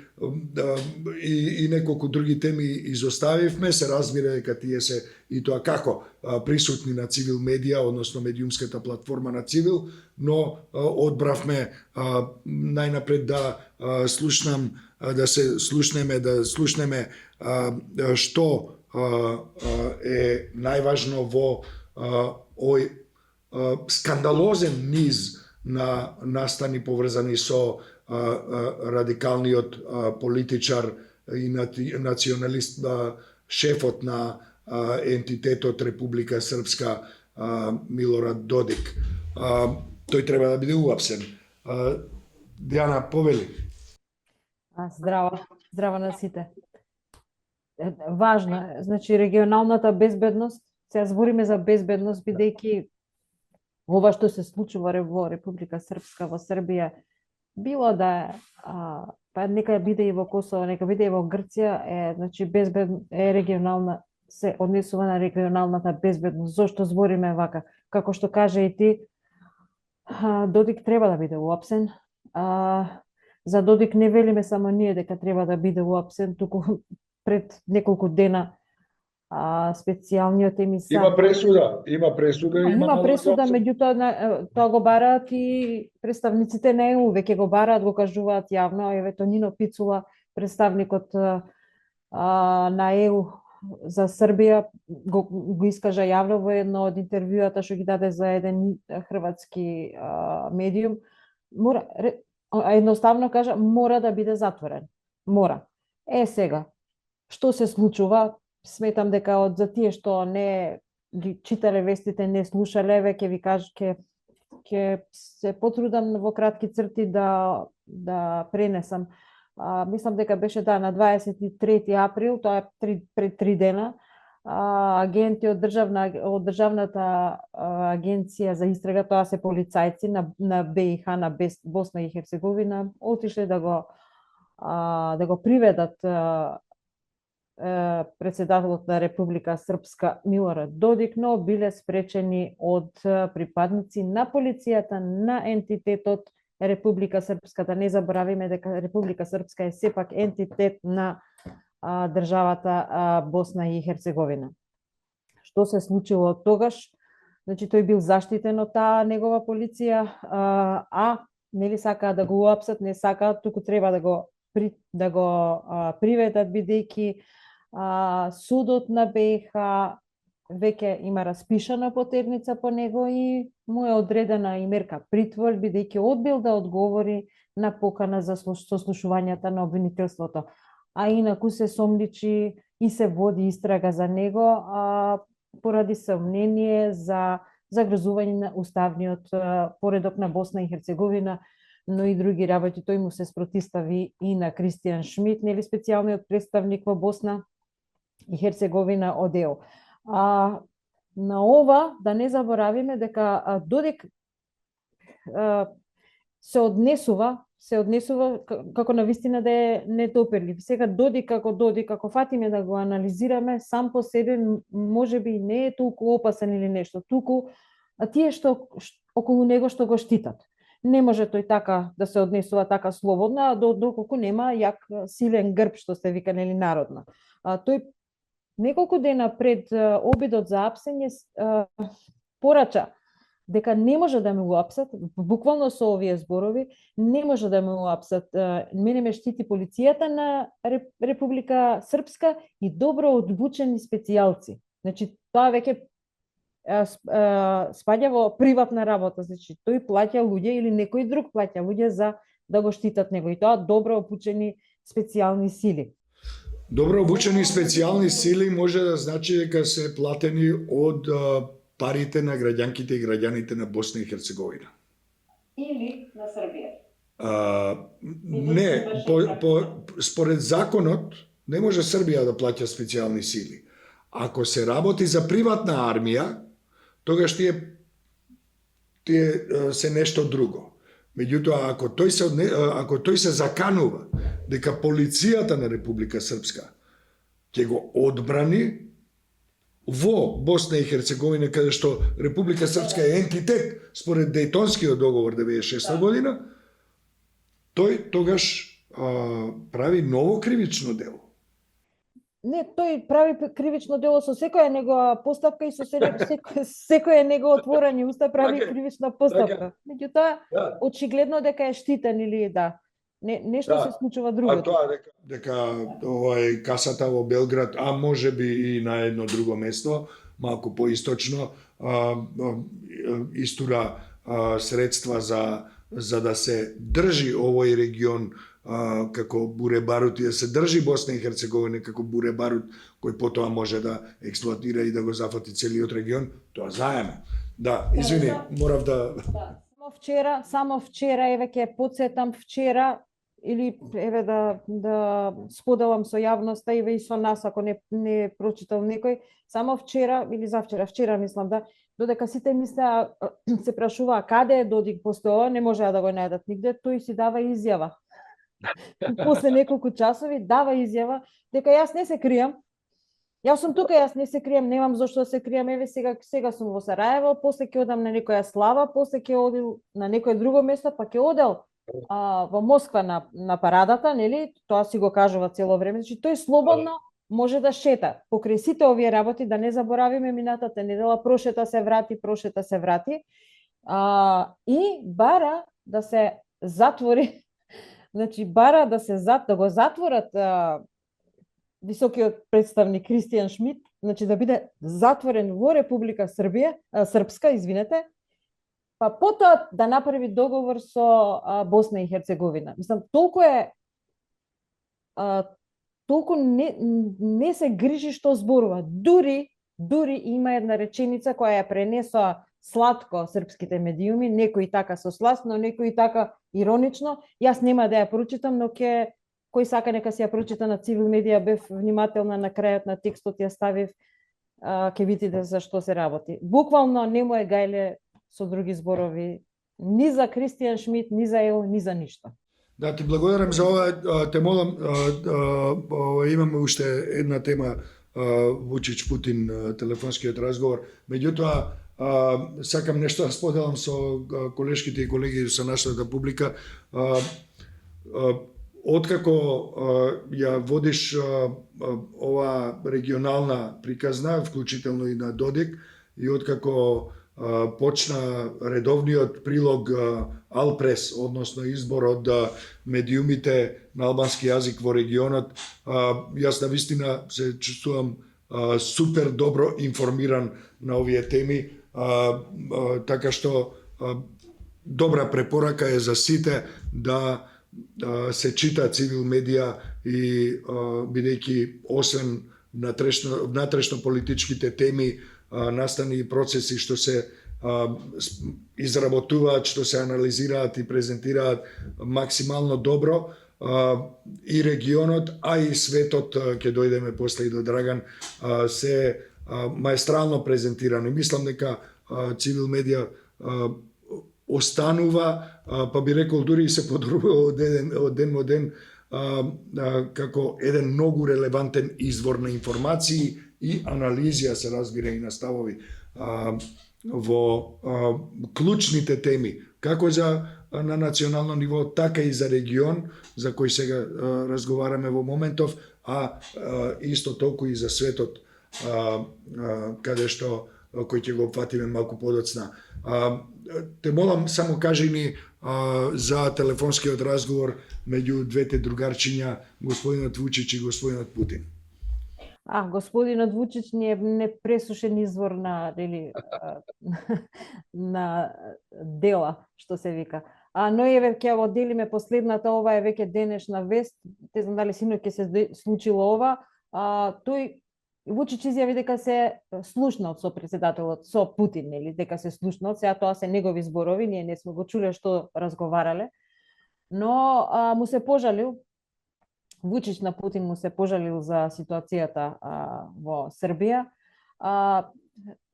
и неколку други теми изоставивме. Се разбира дека тие се и тоа како присутни на Цивил медија, односно медиумската платформа на Цивил, но одбравме најнапред да слушнеме што е најважно во овој скандалозен низ на настани поврзани со радикалниот политичар и националист, шефот на ентитетот Република Српска Милорад Додик. Тој треба да биде уапсен. Диана, повели. Здраво на сите. Важно е, значи регионалната безбедност, сега збориме за безбедност, бидејќи ова што се случува во Република Српска, во Србија, било да па нека биде и во Косово, нека биде и во Грција, значи регионална, се однесува на регионалната безбедност. Зошто збориме вака? Како што кажа и ти, Додик треба да биде уапсен. За Додик не велиме само ние дека треба да биде уапсен, туку пред неколку дена специјалниот емисар... Има пресуда, Има пресуда, меѓутоа тоа го бараат и представниците на ЕУ, веќе го бараат, го кажуваат јавно, еве Тонино Пицула, представникот на ЕУ за Србија, го искажа јавно во едно од интервјуата што ги даде за еден хрватски медиум. Едноставно кажа, мора да биде затворен. Мора. Сега, што се случува? Сметам дека од за тие што не ги читале вестите, не слушале, ќе ви кажа, ќе се потрудам во кратки црти да пренесам. Мислам дека беше на 23 април, тоа е пред 3 дена, агенти од државната агенција за истрага, тоа се полицајци на БиХ, на Босна и Херцеговина, отишле да го приведат председателот на Република Српска Милорад Додик, но биле спречени од припадници на полицијата на ентитетот Република Српска. Да не заборавиме дека Република Српска е сепак ентитет на државата Босна и Херцеговина. Што се случило од тогаш? Значи, тој бил заштитен од таа негова полиција, нели сакаа да го уапсат, не сакаат, туку треба да го приведат, бидејќи судот на БиХ веќе има распишана потерница по него и му е одредена и мерка притвор, бидејќи одбил да одговори на покана за сослушувањата на обвинителството. А инаку се сомничи и се води истрага за него поради сомнение за загрозување на уставниот поредок на Босна и Херцеговина, но и други работи. Тој му се спротистави и на Кристијан Шмит, нели специјалниот представник во Босна и Херцеговина од ЕУ. На ова, да не заборавиме дека Додик се однесува како на вистина да е недоперлив. Сега Додик како фатиме да го анализираме, сам по себе можеби не е толку опасен или нешто, туку тие што околу него што го штитат. Не може тој така да се однесува така слободно, доколку нема јак силен грб, што се вика, нели, народно. Тој неколку дена пред обидот за апсење порача дека не може да ме уапсат, буквално со овие зборови, не може да ме уапсат. Мене ме штити полицијата на Република Српска и добро одбучени специјалци. Значи, тоа веќе спаѓа во приватна работа, значи тој плаќа луѓе или некој друг плаќа луѓе за да го штитат него, и тоа добро обучени специјални сили. Добро обучени специјални сили може да значи дека се платени од парите на граѓанките и граѓаните на Босна и Херцеговина. Или на Србија. Не, според законот не може Србија да плаќа специјални сили. Ако се работи за приватна армија, тогаш тие се нешто друго. Меѓутоа, ако тој се заканува дека полицијата на Република Српска ќе го одбрани во Босна и Херцеговина, каде што Република Српска е ентитет според Дејтонскиот договор 96 година, тој тогаш прави ново кривично дело. Не, тој прави кривично дело со секоја негова постапка и со секоја негова отворање уста прави кривична постапка. Меѓутоа, очигледно дека е штитен или нешто се случува друго. А тоа дека касата во Белград, а можеби и на едно друго место, малку поисточно, истура средства за да се држи овој регион како буре барут и да се држи Босна и Херцеговина како буре барут, кој потоа може да експлоатира и да го зафати целиот регион, тоа знаеме. Да, извини, морав да... Само вчера, еве ќе потсетам вчера, или еве да споделам со јавноста и со нас, ако не прочитал некој, само вчера или вчера мислам додека сите мислеа, се прашуваа каде е Додик после ова, не можеа да го најдат нигде, тој си дава изјава. После неколку часови дава изјава дека јас не се кријам. Јас сум тука, јас не се кријам, немам зошто да се кријам, еве сега сум во Сараево, после ќе одам на некоја слава, после ќе одел на некое друго место, па ќе одел во Москва на парадата, нели? Тоа си го кажува цело време, значи тој слободно може да шета. Покрај сите овие работи, да не заборавиме минатата недела, прошета се врати, и бара да се затвори. Значи, бара да го затворат високиот представник Кристијан Шмит, значи да биде затворен во Република Српска, извинете, па потоа да направи договор со Босна и Херцеговина. Мислам, толку не се грижи што зборува. Дури има една реченица која ја пренесоа сладко српските медиуми, некои така со сласно, некои така иронично. Јас нема да ја прочитам, но кој сака нека си ја прочита на Цивил Медија, бев внимателна на крајот на текстот, ја ставив, ќе видите за што се работи. Буквално не му е гајле со други зборови, ни за Кристијан Шмит, ни за ЕО, ни за ништо. Да, ти благодарам за ова, те молам, имаме уште една тема, Вучич Путин, телефонскиот разговор, меѓутоа сакам нешто да споделам со колешките и колеги со нашата публика. Откако ја водиш ова регионална приказна, вклучително и на Додик, и откако почна редовниот прилог Алпрес, односно избор од медиумите на албански јазик во регионот, јас навистина се чувствувам супер добро информиран на овие теми, така што добра препорака е за сите да се чита Цивил Медија и бидејќи освен внатрешно политичките теми, настани и процеси што се изработуваат, што се анализираат и презентираат максимално добро, и регионот, а и светот, ќе дојдеме после и до Драган, се маестрално презентирани. Мислам дека Цивил Медија останува, па би рекол дури и се подобрува од ден во ден, како еден многу релевантен извор на информации и анализија, се разбира, и на ставови во клучните теми, како на национално ниво, така и за регион, за кој сега разговараме во моментов, а исто толку и за светот, каде што кој ќе го опфатиме малку подоцна. Те молам, само кажи ни за телефонскиот разговор меѓу двете другарчиња, господинот Вучич и господинот Путин. Господинот Вучич ни е непресушен извор на на дела, што се вика. Но еве ќе го делиме последната, ова е веќе денешна вест, не знам дали синоќ ќе се случило ова. Тој Вучич изјави дека се слушнал со претседателот, со Путин, нели, дека се слушнал, сега тоа се негови зборови, ние не сме го чуле што разговарале, но му се пожалил, Вучич на Путин му се пожалил за ситуацијата во Србија.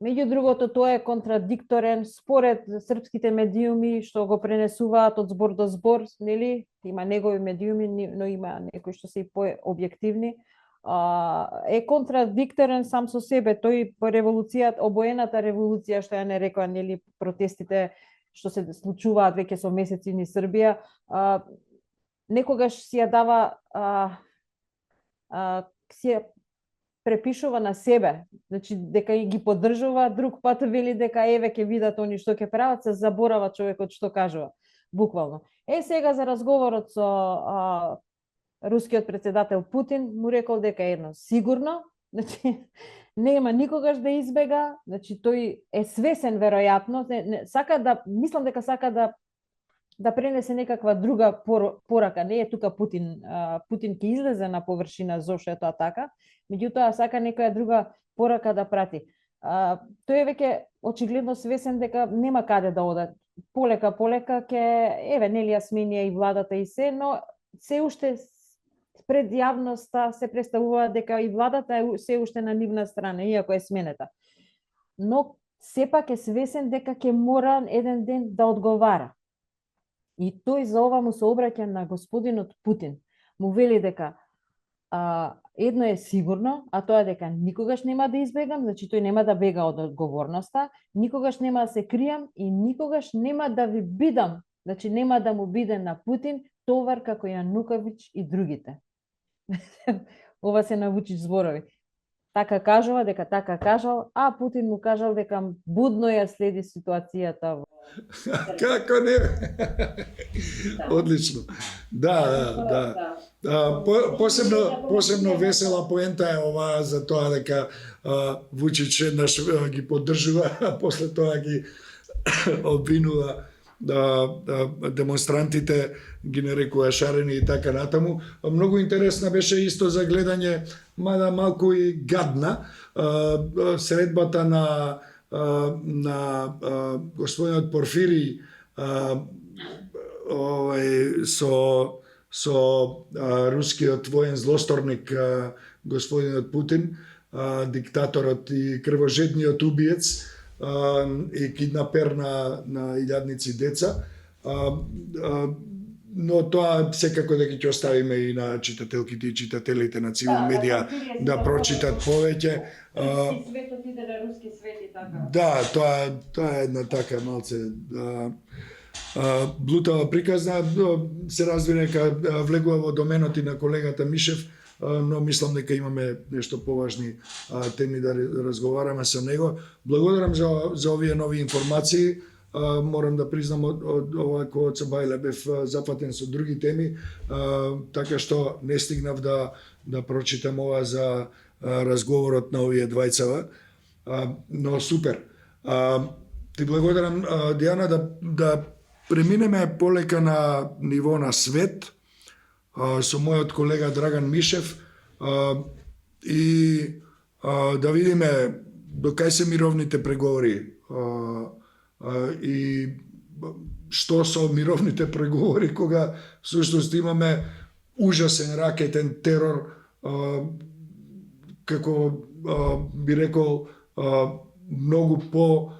Меѓу другото, тоа е контрадикторен според српските медиуми што го пренесуваат од збор до збор, нели? Има негови медиуми, но има некои што се и пообјективни. Е контрадикторен сам со себе. Тој по револуцијата, обоената револуција, што ја не рекоа, нели, протестите што се случуваат веќе со месеци низ Србија, некогаш си ја дава, си ја препишува на себе, значи дека ги поддржува, друг пат вели дека еве ќе видат они што ќе прават, се заборава човекот што кажува, буквално. Сега за разговорот со рускиот претседател Путин, му рекол дека едно сигурно, значи нема никогаш да избега, значи тој е свесен веројатно, сака да, мислам дека сака да пренесе некаква друга порака, не е тука Путин, Путин ќе излезе на површина зошто е тоа така, меѓутоа сака некоја друга порака да прати. Тој е веќе очигледно свесен дека нема каде да оде. Полека ќе, еве, нели ја сменија и владата и се, но се уште пред јавноста се представува дека и владата е се уште на нивна страна, иако е сменета. Но сепак е свесен дека ќе мора еден ден да одговара. И тој за ова му се обраќа на господинот Путин. Му вели дека едно е сигурно, а тоа е дека никогаш нема да избегам, значи тој нема да бега од одговорноста, никогаш нема да се кријам и никогаш нема да ви бидам, значи нема да му биде на Путин товар како Јануковиќ и другите. Ова се на Вучич зборови. Така кажува, дека така кажал, а Путин му кажал дека будно ја следи ситуацијата во... Како не? Одлично. Да. Посебно весела поента е ова за тоа дека Вучич еднаш ги поддржува, а после тоа ги обвинува демонстрантите, ги нарекува шарени и така натаму. Многу интересна беше исто за гледање, мада малку и гадна, средбата на господинот Порфири со рускиот воен злосторник господинот Путин, диктаторот и крвожедниот убиец и киднапер на илјадници деца. Но тоа секако дека ќе оставиме и на читателките и читателите на Цивил медија да прочитат повеќе. Светот иде на руски свет и така. Да, тоа е една така малце блутава приказна, се разбира дека влегува во доменот и на колегата Мишев, но мислам дека имаме нешто поважни теми да разговараме со него. Благодарам за овие нови информации. Морам да признам од ова кој се бајле бев зафатен со други теми, така што не стигнав да прочитам ова за разговорот на овие двајцава, но супер. Ти благодарам, Дијана, да преминеме полека на ниво на свет со мојот колега Драган Мишев и да видиме до кај се мировните преговори и што со мировните преговори кога всушност имаме ужасен ракетен терор, како би рекол многу по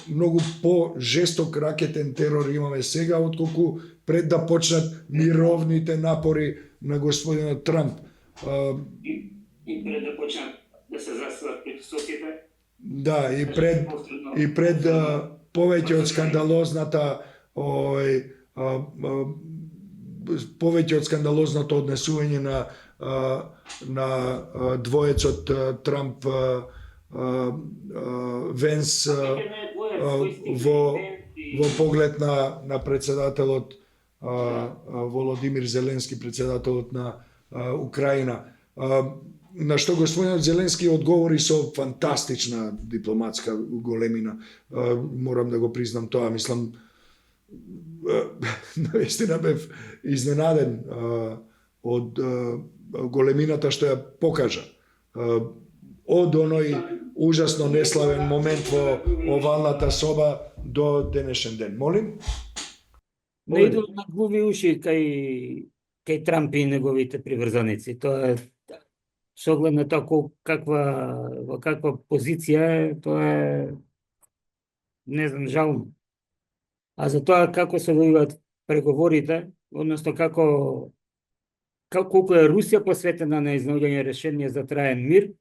многу по-жесток ракетен терор имаме сега, отколку пред да почнат мировните напори на господинот Трамп. И пред да почнат да се засилат притисоците. Да, и пред повеќе од скандалозната повеќе од скандалозното однесување на двоецот Трамп Венс во поглед на председателот Володимир Зеленски, председателот на Украина. На што господинот Зеленски одговори со фантастична дипломатска големина. Морам да го признам тоа, мислам, наистина бев изненаден од големината што ја покажа. Од оној ужасно неславен момент во овалната соба до денешен ден. Молим? Не идат на глуви уши кај Трамп и неговите приврзаници. Тоа е со оглед на тоа во каква позиција е, тоа е, не знам, жално. А за тоа како се војуваат преговорите, односно колку е Русија посветена на изнаоѓање решение за траен мир,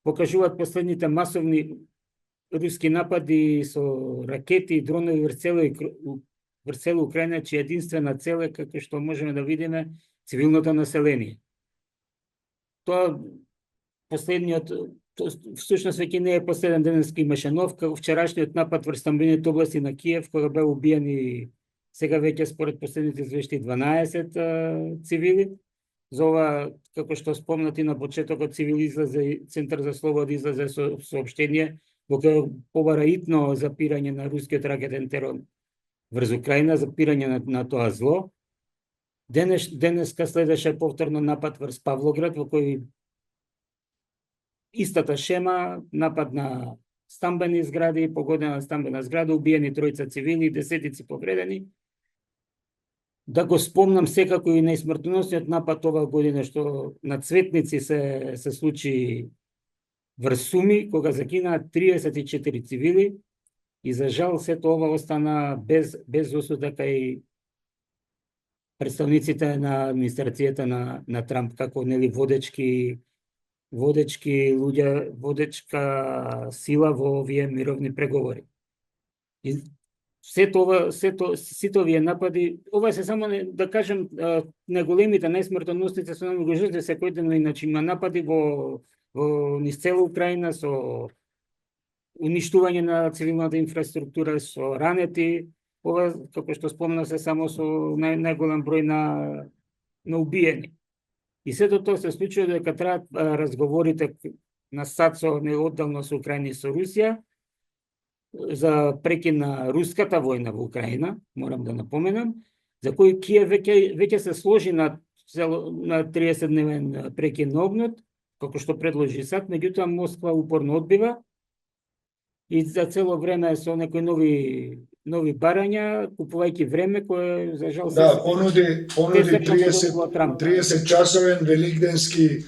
покажуваат последните масовни руски напади со ракети и дронови врз цела Украина, чија единствена цел е, како што можеме да видиме, цивилното население. Тоа последниот, всушност веќе не е последен денеска имаше нов, како вчерашниот напад врз стамбените области на Киев, кога беа убиени сега веќе според последните извешти 12 цивили. За ова, како што спомнати на почетокот, цивил излезе, Центар за слобода излезе со соопштение, во кое побара итно запирање на рускиот ракетен терор врз Украина, запирање на тоа зло. Денеска следеше повторно напад врз Павлоград, во кој истата шема, напад на стамбени згради, погодена стамбена зграда, убиени тројца цивили, десетици повредени. Да го спомнам секако и најсмртоносниот напад оваа година што на Цветници се случи врз Суми, кога загинаа 34 цивили и за жал сето ова остана без осуда кај представниците на администрацијата на Трамп, како нели водечки луѓе, водечка сила во овие мировни преговори. И сите овие напади, ова се само, да кажем, најголемите, најсмртоносните со најмногу жртви секојдневно, иначе има напади во низ цела Украина, со уништување на цивилната инфраструктура, со ранети. Ова, како што спомна, се само со најголем број на убиени. И сето тоа се случува дека траат разговорите на сад со неоддавно со Украина и со Русија за прекин на руската војна во Украина, морам да напоменам, за кој Киев веќе се сложи на 30-дневен прекин на огнот, како што предложи САД, меѓутоа Москва упорно одбива и за цело време со некои нови барања, купувајќи време кое за жал да, понуди 30 часовен великденски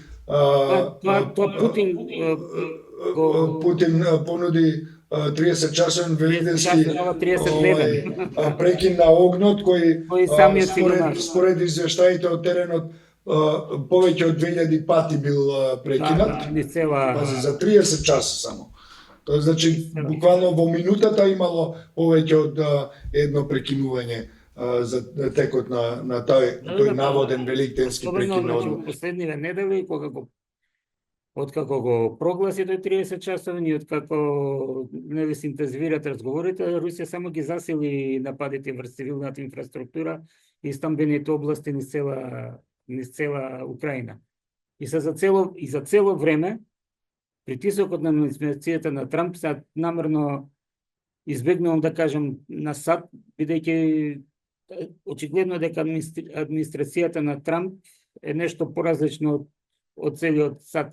Путин понуди 30 часовен великденски прекин на огнот кој според извештаите од теренот повеќе од 2000 пати бил прекинат. Пази, за 30 часа само. Тоа значи буквално во минутата имало повеќе од едно прекинување за текот на тој наводен великденски прекин на огнот. Последниве недели откако го прогласи тој 30 часовен и откако нели се интензивираат разговорите, Русија само ги засили нападите врз цивилната инфраструктура и стамбените области низ цела Украина. И за цело време притисокот на администрацијата на Трамп се намерно избегнувам да кажам на САД, бидејќи очигледно дека администрацијата на Трамп е нешто поразлично од целиот САД,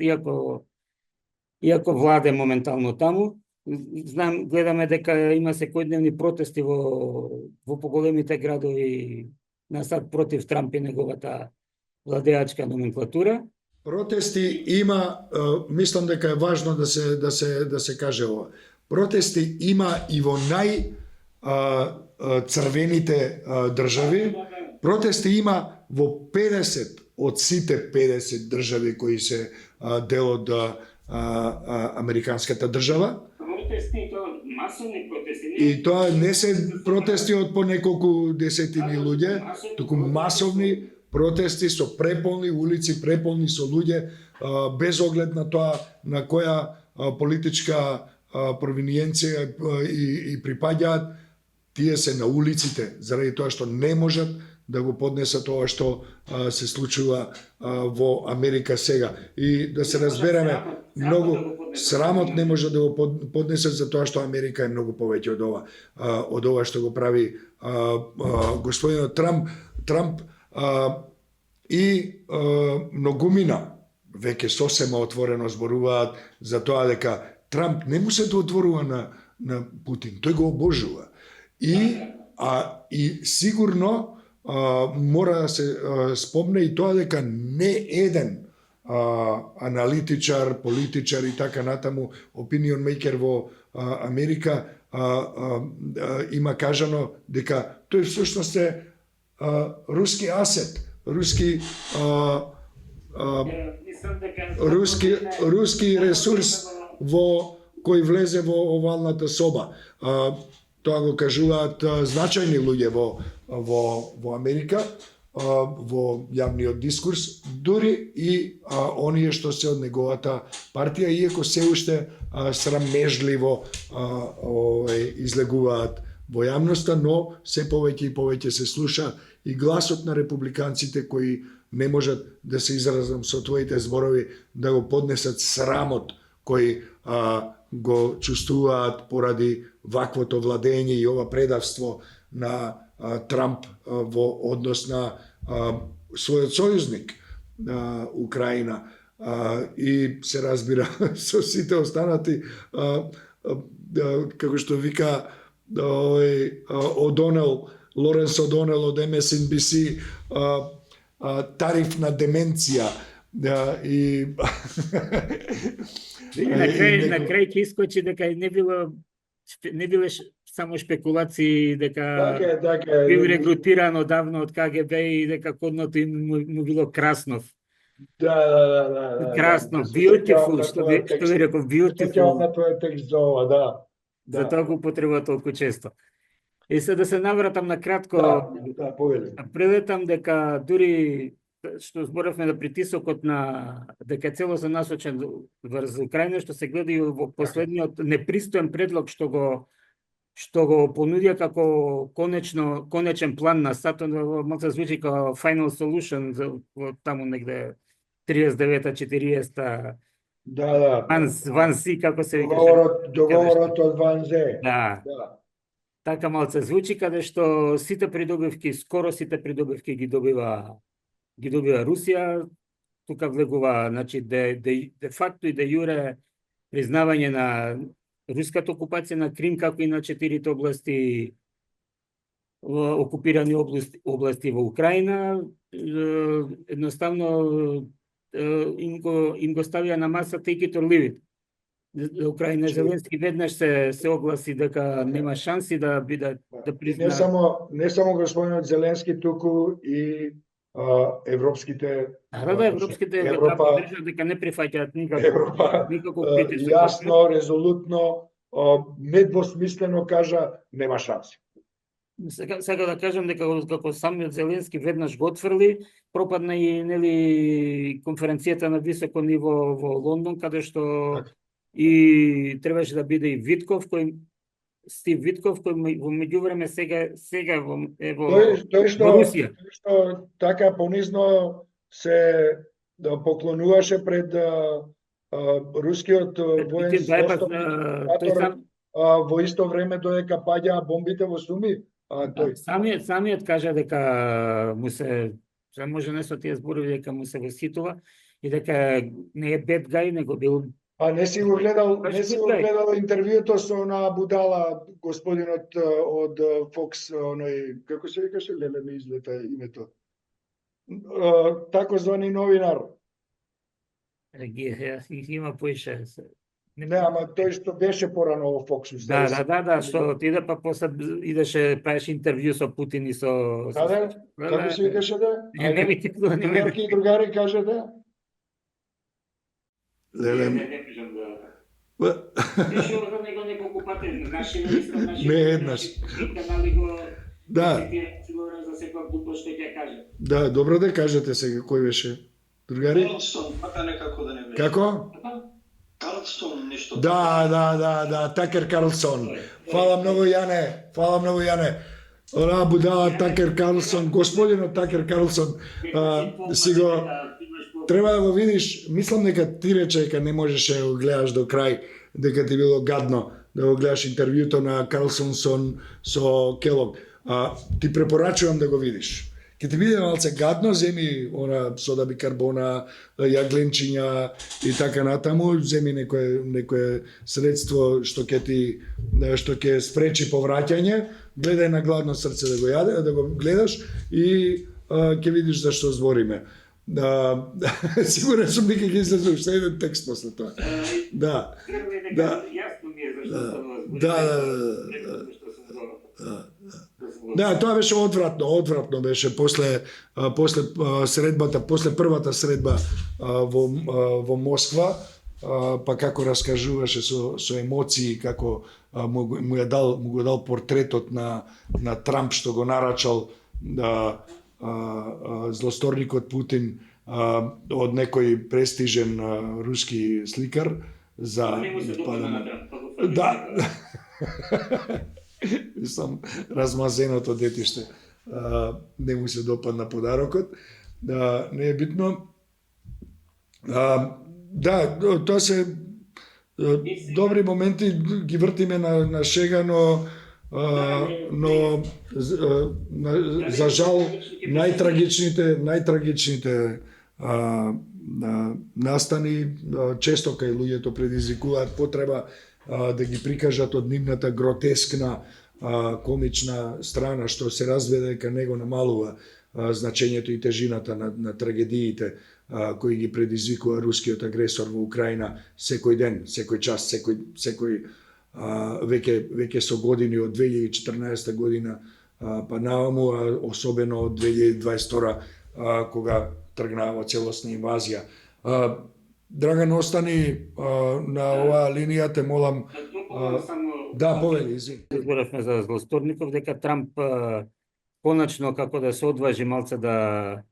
иако владе моментално таму. Гледаме дека има секојдневни протести во поголемите градови на САД против Трамп и неговата владеачка номенклатура. Протести има, мислам дека е важно да се каже ова. Протести има и во црвените држави. Протести има во 50 од сите 50 држави кои се дел од американската држава. Протести, тоа масовни протести. И тоа не се протести од по неколку десетини луѓе, туку масовни протести со преполни улици, преполни со луѓе, без оглед на тоа на која политичка провиниенција и припаѓаат, тие се на улиците заради тоа што не можат да го поднесат ова што се случува во Америка сега. И да се разбереме, многу срамот не може да го поднесат за тоа што Америка е многу повеќе од ова што го прави господинот Трамп и многумина веќе сосема отворено зборуваат за тоа дека Трамп не му се доотворува на Путин, тој го обожува. И сигурно мора да се спомне и тоа дека не еден аналитичар, политичар и така натаму, opinion maker во Америка има кажано дека тој всушност е руски асет, руски ресурс во кој влезе во овалната соба. Тоа го кажуваат значајни луѓе во Америка, во јавниот дискурс, дури и оние што се од неговата партија, иако се уште срамежливо излегуваат во јавноста, но се повеќе и повеќе се слуша и гласот на републиканците кои не можат да се изразам со твоите зборови, да го поднесат срамот кој го чувствуваат поради ваквото владење и ова предавство на Трамп во однос на својот сојузник Украина и се разбира со сите останати како што вика Лоренс Одонел од MSNBC, тарифна деменција и на крај ќе искочи дека не биле само шпекулации, дека бил регрутиран одавно од КГБ и дека кодното им му било Краснов. Да. Краснов, beautiful, што ви реков, beautiful. На тој текст за ова, да. Затоа го употребува толку често. И се да се навратам на кратко, повели. прелетам дека дури што зборавме на притисокот на дека цело се насочен врз Украина, што се гледа и во последниот непристоен предлог што го понудија како конечен план на САД, може да звучи како final solution таму негде 39-40. Да. Ван Си, како се вика. Договорот од Ван Зе. Да. Така малце звучи, каде што скоро сите придобивки ги добива Русија. Тука влегува, значи, де факто и де јуре признавање на руската окупација на Крим, како и на 4 области, окупирани области во Украина. Едноставно им го ставија на масата и ки торливите. Украина Зеленски веднаш се огласи дека нема шанси да призна. Не само господинот Зеленски, туку и европските европските Европа дека не прифаќаат никако притисок. Јасно, резолутно, недвосмислено кажа нема шанси. Сега да кажам дека како самиот Зеленски веднаш го отфрли, пропадна и конференцијата на високо ниво во Лондон, каде што и требаше да биде и Стив Витков, кој во меѓувреме сега во Русија. Тој што така понизно се поклонуваше пред рускиот воен злостопник, во исто време додека паѓаа бомбите во Суми. Самиот кажа дека му се може не со тие зборови дека му се восхитува и дека не е bad guy, него бил. Не си го гледал интервјуто со она будала господинот од Fox, оној како се викаше, леле ми излета името. Тако звани новинар. Има поише. Не, ама тој што беше порано во Fox. Да, што отиде па после идеше правеше интервју со Путин и со Да, како се викаше да? Не ми текнува, не ми Другарки и другари кажете. Леле. не можам да. Беше за него неколку пати, наши Не еднаш. канали го Да, сигурно за секоја глупост што ќе каже. да, добро да кажете сега кој беше. Другари? Карлсон, така некако да не беше. Како? Карлсон нешто. Да, Такер Карлсон. Фала многу Јане. Она будала Такер Карлсон, господинот Такер Карлсон, си го треба да го видиш, мислам дека ти рече дека не можеше да го гледаш до крај, дека ти било гадно да го гледаш интервјуто на Карлсон со Келог. Ти препорачувам да го видиш. Ке ти биде малце гадно, земи она сода бикарбона, јагленчиња и така натаму, земи некое средство што ќе спречи повраќање, гледај на гладно срце да го гледаш и ќе видиш за што збориме. Сигурен сум дека ќе излезе уште еден текст после тоа. Да. Јасно ми е Да, тоа беше одвратно беше после средбата, после првата средба во Москва, па како раскажуваше со емоции како му го дал портретот на Трамп што го нарачал злосторникот Путин од некој престижен руски сликар за да. Сам размазеното детиште. Не му се допадна подарокот. Не е битно. Да, тоа се добри моменти, ги вртиме на шега, но за жал најтрагичните настани често кај луѓето предизвикуваат потреба да ги прикажат од нивната гротескна комична страна, што се разведе дека него намалува значењето и тежината на трагедиите кои ги предизвикува рускиот агресор во Украина секој ден, секој час, секој веќе со години од 2014 година па наваму, особено од 2022 кога тргна во целосна инвазија. Драган, остани на оваа линија, те молам. Да, повели, извини. Зборавме за злосторников, дека Трамп конечно како да се одважи малце да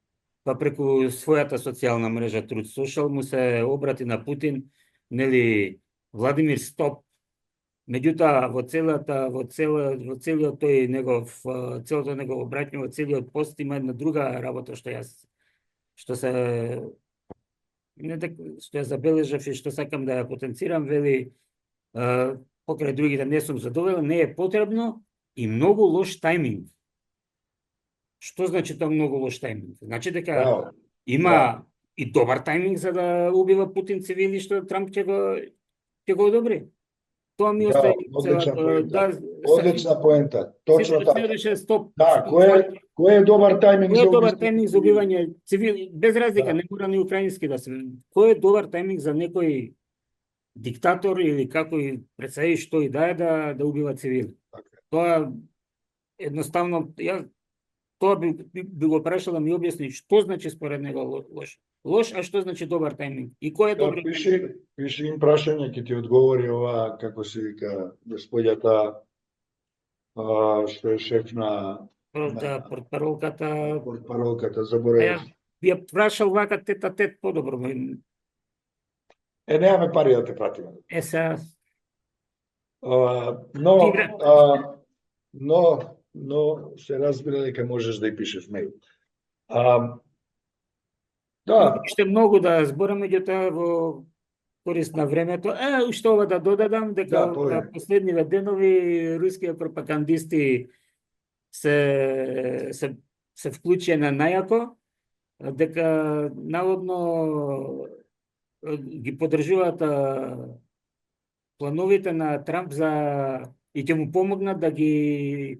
па преку својата социјална мрежа Truth Social му се обрати на Путин, нели Владимир стоп. Меѓутоа во целиот тој негов целото негово обраќање, во целиот пост има една друга работа што ја забележав и што сакам да ја потенцирам, вели покрај другите не сум задоволен, не е потребно и многу лош тајминг. Што значи тоа многу лош тајминг? Значи дека има и добар тајминг за да убива Путин цивили, што Трамп ќе го одобри. Тоа ми остаje. Одлична поента. Точно така. Стоп. Да, кој е добар тајминг за добар тајминг за убивање цивили, без разлика, не мора ни украински да се. Кој е добар тајминг за некој диктатор или какој представи што и да убива цивили? Тоа едноставно тоа би го прашал да ми објасни што значи според него лош, а што значи добар тајминг и кој е добар. Пиши им прашање, ќе ти одговори ова, како се вика, господјата што е шеф на портпаролката, заборавам. Би ја прашал вака тет подобро. Немаме пари да те пратиме. Сега. Но се разбира дека можеш да ја пишеш мејл. Да. Уште многу да збораме, меѓутоа во корист на времето. Уште ова да додадам, дека на последниве денови руските пропагандисти се вклучија на најако, дека наводно ги поддржуваат плановите на Трамп и ќе му помогнат да ги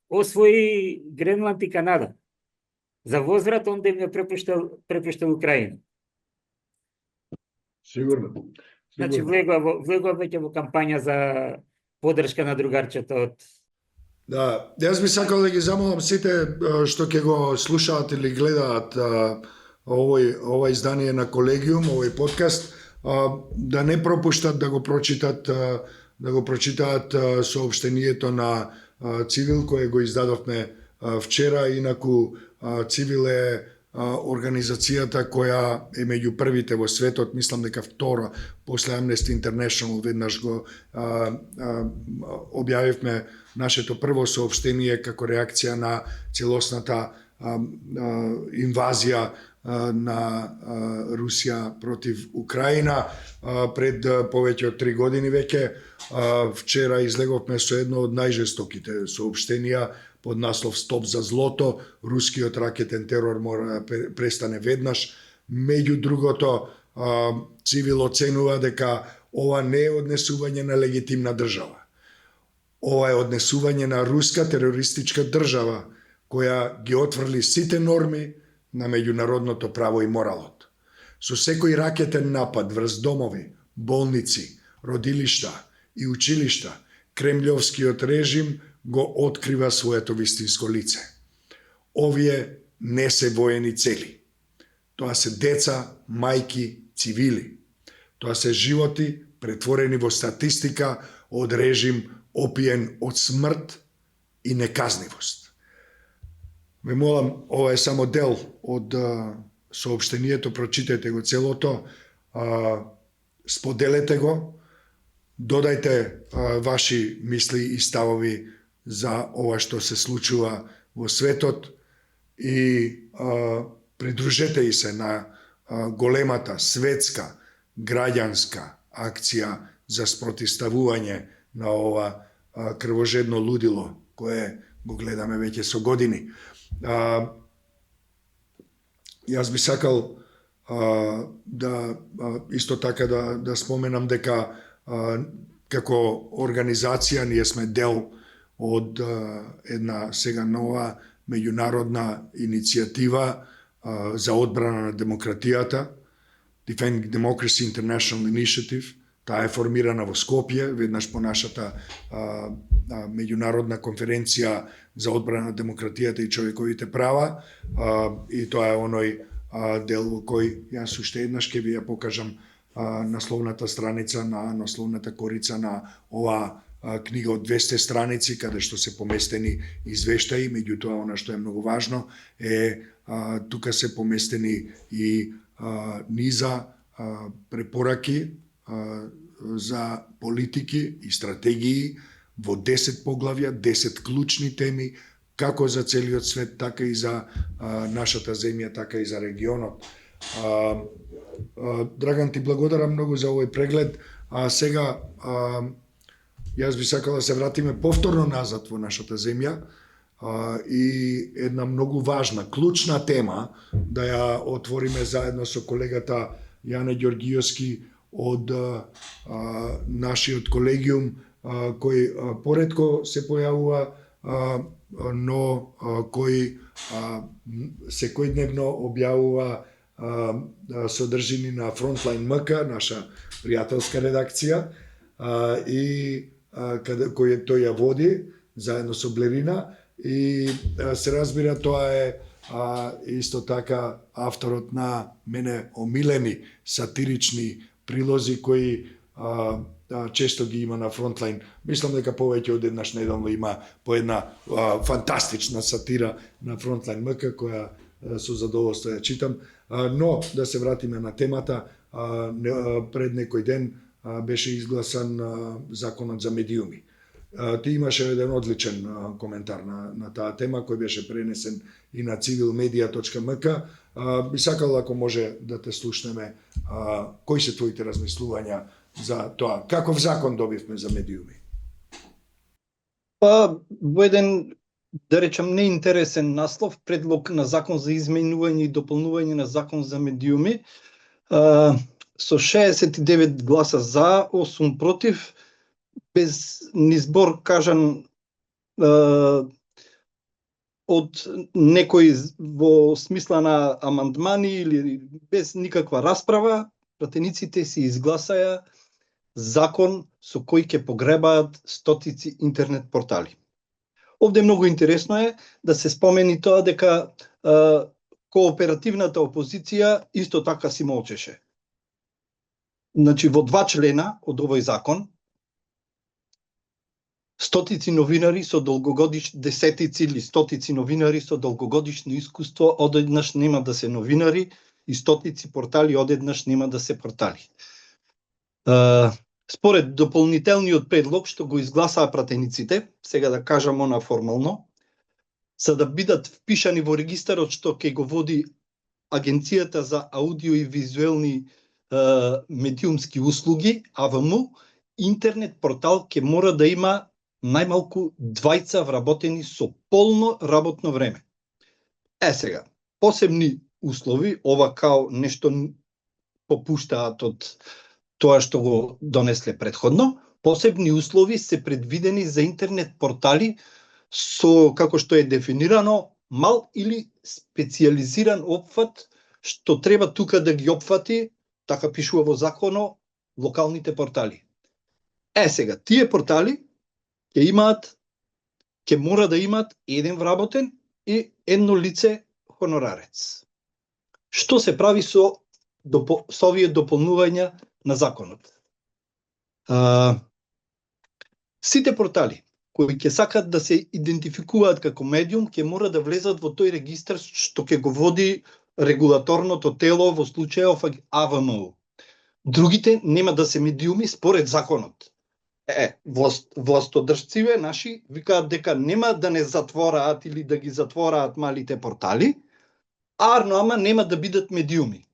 освои Гренланд и Канада. За возврат, онда им ја препуштал Украина. Сигурно. Значи влегува веќе во кампања за поддршка на другарчето од Да, јас би сакал да ги замолам сите што ќе го слушаат или гледаат овој издание на Колегиум, овој подкаст, да не пропуштат да го прочитаат соопштението на Цивил кое го издадовме вчера. Инаку Цивил е организацијата која е меѓу првите во светот, мислам дека втора после Amnesty International, веднаш го објавивме нашето прво соопштение како реакција на целосната инвазија на Русија против Украина пред повеќе од 3 години веќе. Вчера излеговме со едно од најжестоките соопштенија под наслов "Стоп за злото", рускиот ракетен терор мора да престане веднаш. Меѓу другото, Цивил оценува дека ова не е однесување на легитимна држава. Ова е однесување на руска терористичка држава која ги отврли сите норми на меѓународното право и моралот. Со секој ракетен напад врз домови, болници, родилишта и училишта, кремљовскиот режим го открива своето вистинско лице. Овие не се воени цели. Тоа се деца, мајки, цивили. Тоа се животи претворени во статистика од режим опиен од смрт и неказнивост. Ме молам, ова е само дел од соопштението, прочитајте го целото, споделете го, додајте ваши мисли и ставови за ова што се случува во светот и придружете и се на големата светска граѓанска акција за спротивставување на ова крвожедно лудило кое го гледаме веќе со години. Јас би сакал исто така да споменам дека како организација ние сме дел од една сега нова меѓународна иницијатива за одбрана на демократијата, Defending Democracy International Initiative. Таа е формирана во Скопје, веднаш по нашата меѓународна конференција за одбрана на демократијата и човековите права, и тоа е оној дел во кој јас уште еднаш ќе ви ја покажам насловната страница, на насловната корица на оваа книга од 200 страници, каде што се поместени извештаи. Меѓутоа, она што е многу важно е тука се поместени и низа препораки за политики и стратегии во 10 поглавја, 10 клучни теми, како за целиот свет, така и за нашата земја, така и за регионот. Драган, ти благодарам многу за овој преглед. Сега јас би сакал да се вратиме повторно назад во нашата земја и една многу важна, клучна тема да ја отвориме заедно со колегата Јане Ѓоргиевски од нашиот колегиум, кој поретко се појавува, но кој секојдневно објавува содржини на Frontline МК, наша пријателска редакција, и кој тој ја води заедно со Блерина, и се разбира тоа е исто така авторот на мене омилени сатирични прилози кои често ги има на Frontline. Мислам дека повеќе од еднаш неделно има по една фантастична сатира на Frontline МК која со задоволство ја читам. Но да се вратиме на темата, пред некој ден беше изгласан законот за медиуми. Ти имаше еден одличен коментар на таа тема кој беше пренесен и на civilmedia.mk. Би сакал ако може да те слушнеме, кои се твоите размислувања за тоа? Каков закон добивме за медиуми? Па, во еден, да речем, неинтересен наслов, предлог на закон за изменување и дополнување на закон за медиуми, со 69 гласа за, 8 против, без ни збор кажан од некој во смисла на амандмани или без никаква расправа, пратениците си изгласаја закон со кој ќе погребаат стотици интернет портали. Овде многу интересно е да се спомени тоа дека кооперативната опозиција исто така си молчеше. Значи, во 2 члена од овој закон, десетици или стотици новинари со долгогодишно искуство одеднаш нема да се новинари и стотици портали одеднаш нема да се портали. Според дополнителниот предлог што го изгласаа пратениците, сега да кажам она формално, за да бидат впишани во регистарот што ќе го води Агенцијата за аудио и визуелни медиумски услуги, АВМ, интернет портал ќе мора да има најмалку 2 вработени со полно работно време. Сега, посебни услови, ова као нешто попуштаат од тоа што го донесле предходно, посебни услови се предвидени за интернет портали со, како што е дефинирано, мал или специјализиран опфат, што треба тука да ги опфати, така пишува во законо, локалните портали. Сега, тие портали ќе мора да имаат еден вработен и едно лице хонорарец. Што се прави со овие дополнувања на законот? Сите портали кои ќе сакат да се идентификуваат како медиум, ќе мора да влезат во тој регистар што ќе го води регулаторното тело, во случајов АВМ. Другите нема да се медиуми според законот. Властодржциве наши викаат дека нема да не затвораат или да ги затвораат малите портали, ама нема да бидат медиуми.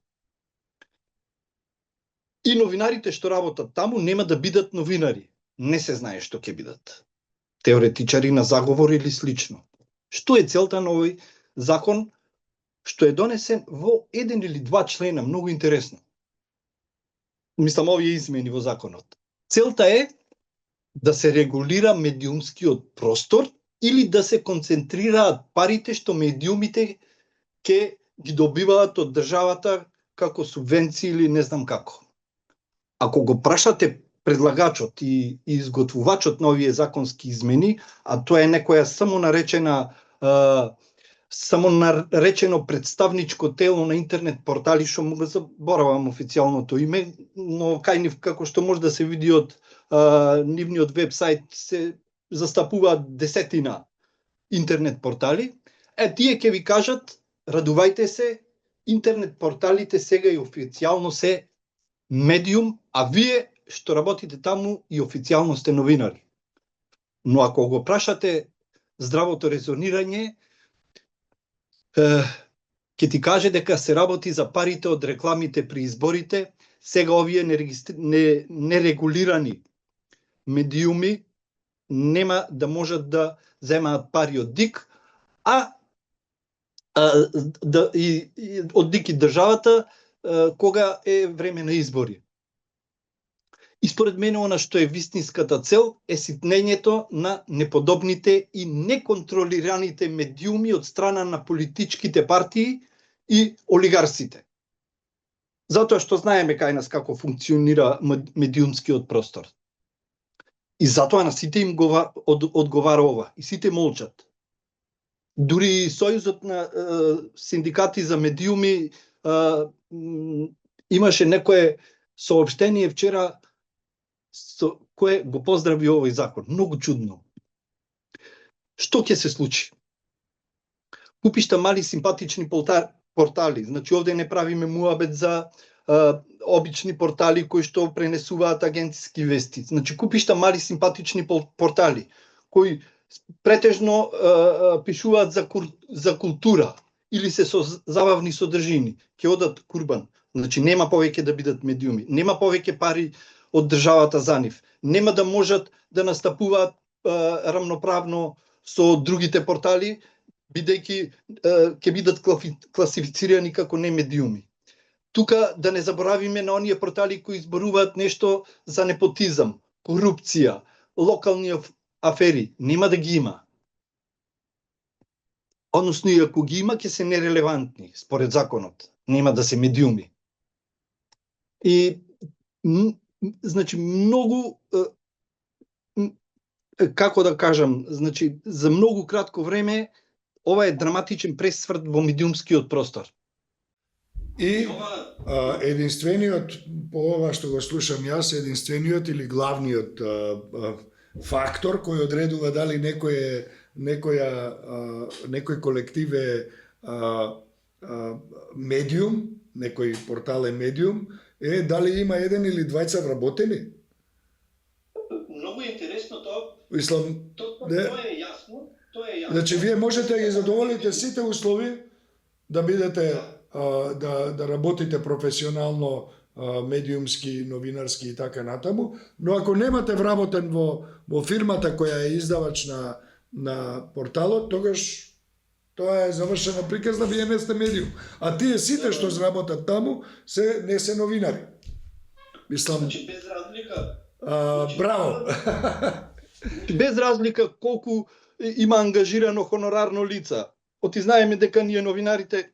И новинарите што работат таму нема да бидат новинари. Не се знае што ќе бидат. Теоретичари на заговор или слично. Што е целта на овој закон, што е донесен во 1 или 2 члена, многу интересно. Мислам, овие измени во законот. Целта е да се регулира медиумскиот простор или да се концентрираат парите што медиумите ќе ги добиваат од државата како субвенции или не знам како. Ако го прашате предлагачот и изготвувачот на овие законски измени, а тоа е некоја само наречено представничко тело на интернет портали, што му го заборавам официјалното име, но кај нив, како што може да се види од нивниот вебсайт, се застапуваат 10 интернет портали, тие ќе ви кажат, радувајте се, интернет порталите сега и официјално се медиум, а вие што работите таму и официјално сте новинари. Но ако го прашате здравото резонирање, ќе ти каже дека се работи за парите од рекламите при изборите, сега овие нерегулирани медиуми нема да можат да земаат пари од ДИК, од ДИК и државата кога е време на избори. И според мене она што е вистинската цел е ситнењето на неподобните и неконтролираните медиуми од страна на политичките партии и олигарсите. Затоа што знаеме кај нас како функционира медиумскиот простор. И затоа на сите им одговара ова. И сите молчат. Дури Сојузот на синдикати за медиуми имаше некое соопштение вчера со кое го поздрави овој закон. Многу чудно. Што ќе се случи? Купишта мали симпатични портали. Значи овде не правиме муабет за обични портали кои што пренесуваат агентски вести. Значи купишта мали симпатични портали кои претежно пишуваат за култура или се со забавни содржини. Ќе одат курбан. Значи нема повеќе да бидат медиуми. Нема повеќе пари од државата за нив. Нема да можат да настапуваат рамноправно со другите портали, бидејќи ќе бидат класифицирани како не медиуми. Тука да не заборавиме на оние портали кои изборуваат нешто за непотизам, корупција, локални афери. Нема да ги има. Односно, и ако ги има, ќе се нерелевантни, според законот. Нема да се медиуми. И значи многу како да кажам, значи за многу кратко време ова е драматичен пресврт во медиумскиот простор. И единствениот, по ова што го слушам јас, единствениот или главниот фактор кој одредува дали некој колектив е медиум, некој портал е медиум, е дали има еден или двајца вработени. Многу интересно тоа. Мислам, Тоа е јасно. Значи, вие можете да ги задоволите сите услови да бидете, да работите професионално, медиумски, новинарски и така натаму, но ако немате вработен во фирмата која е издавач на порталот, тогаш тоа е завршена приказна, вие не сте медиум. А тие сите што работат таму не се новинари. Мислам, Значи без разлика. браво. Без разлика колку има ангажирано хонорарно лица. Оти знаеме дека ние новинарите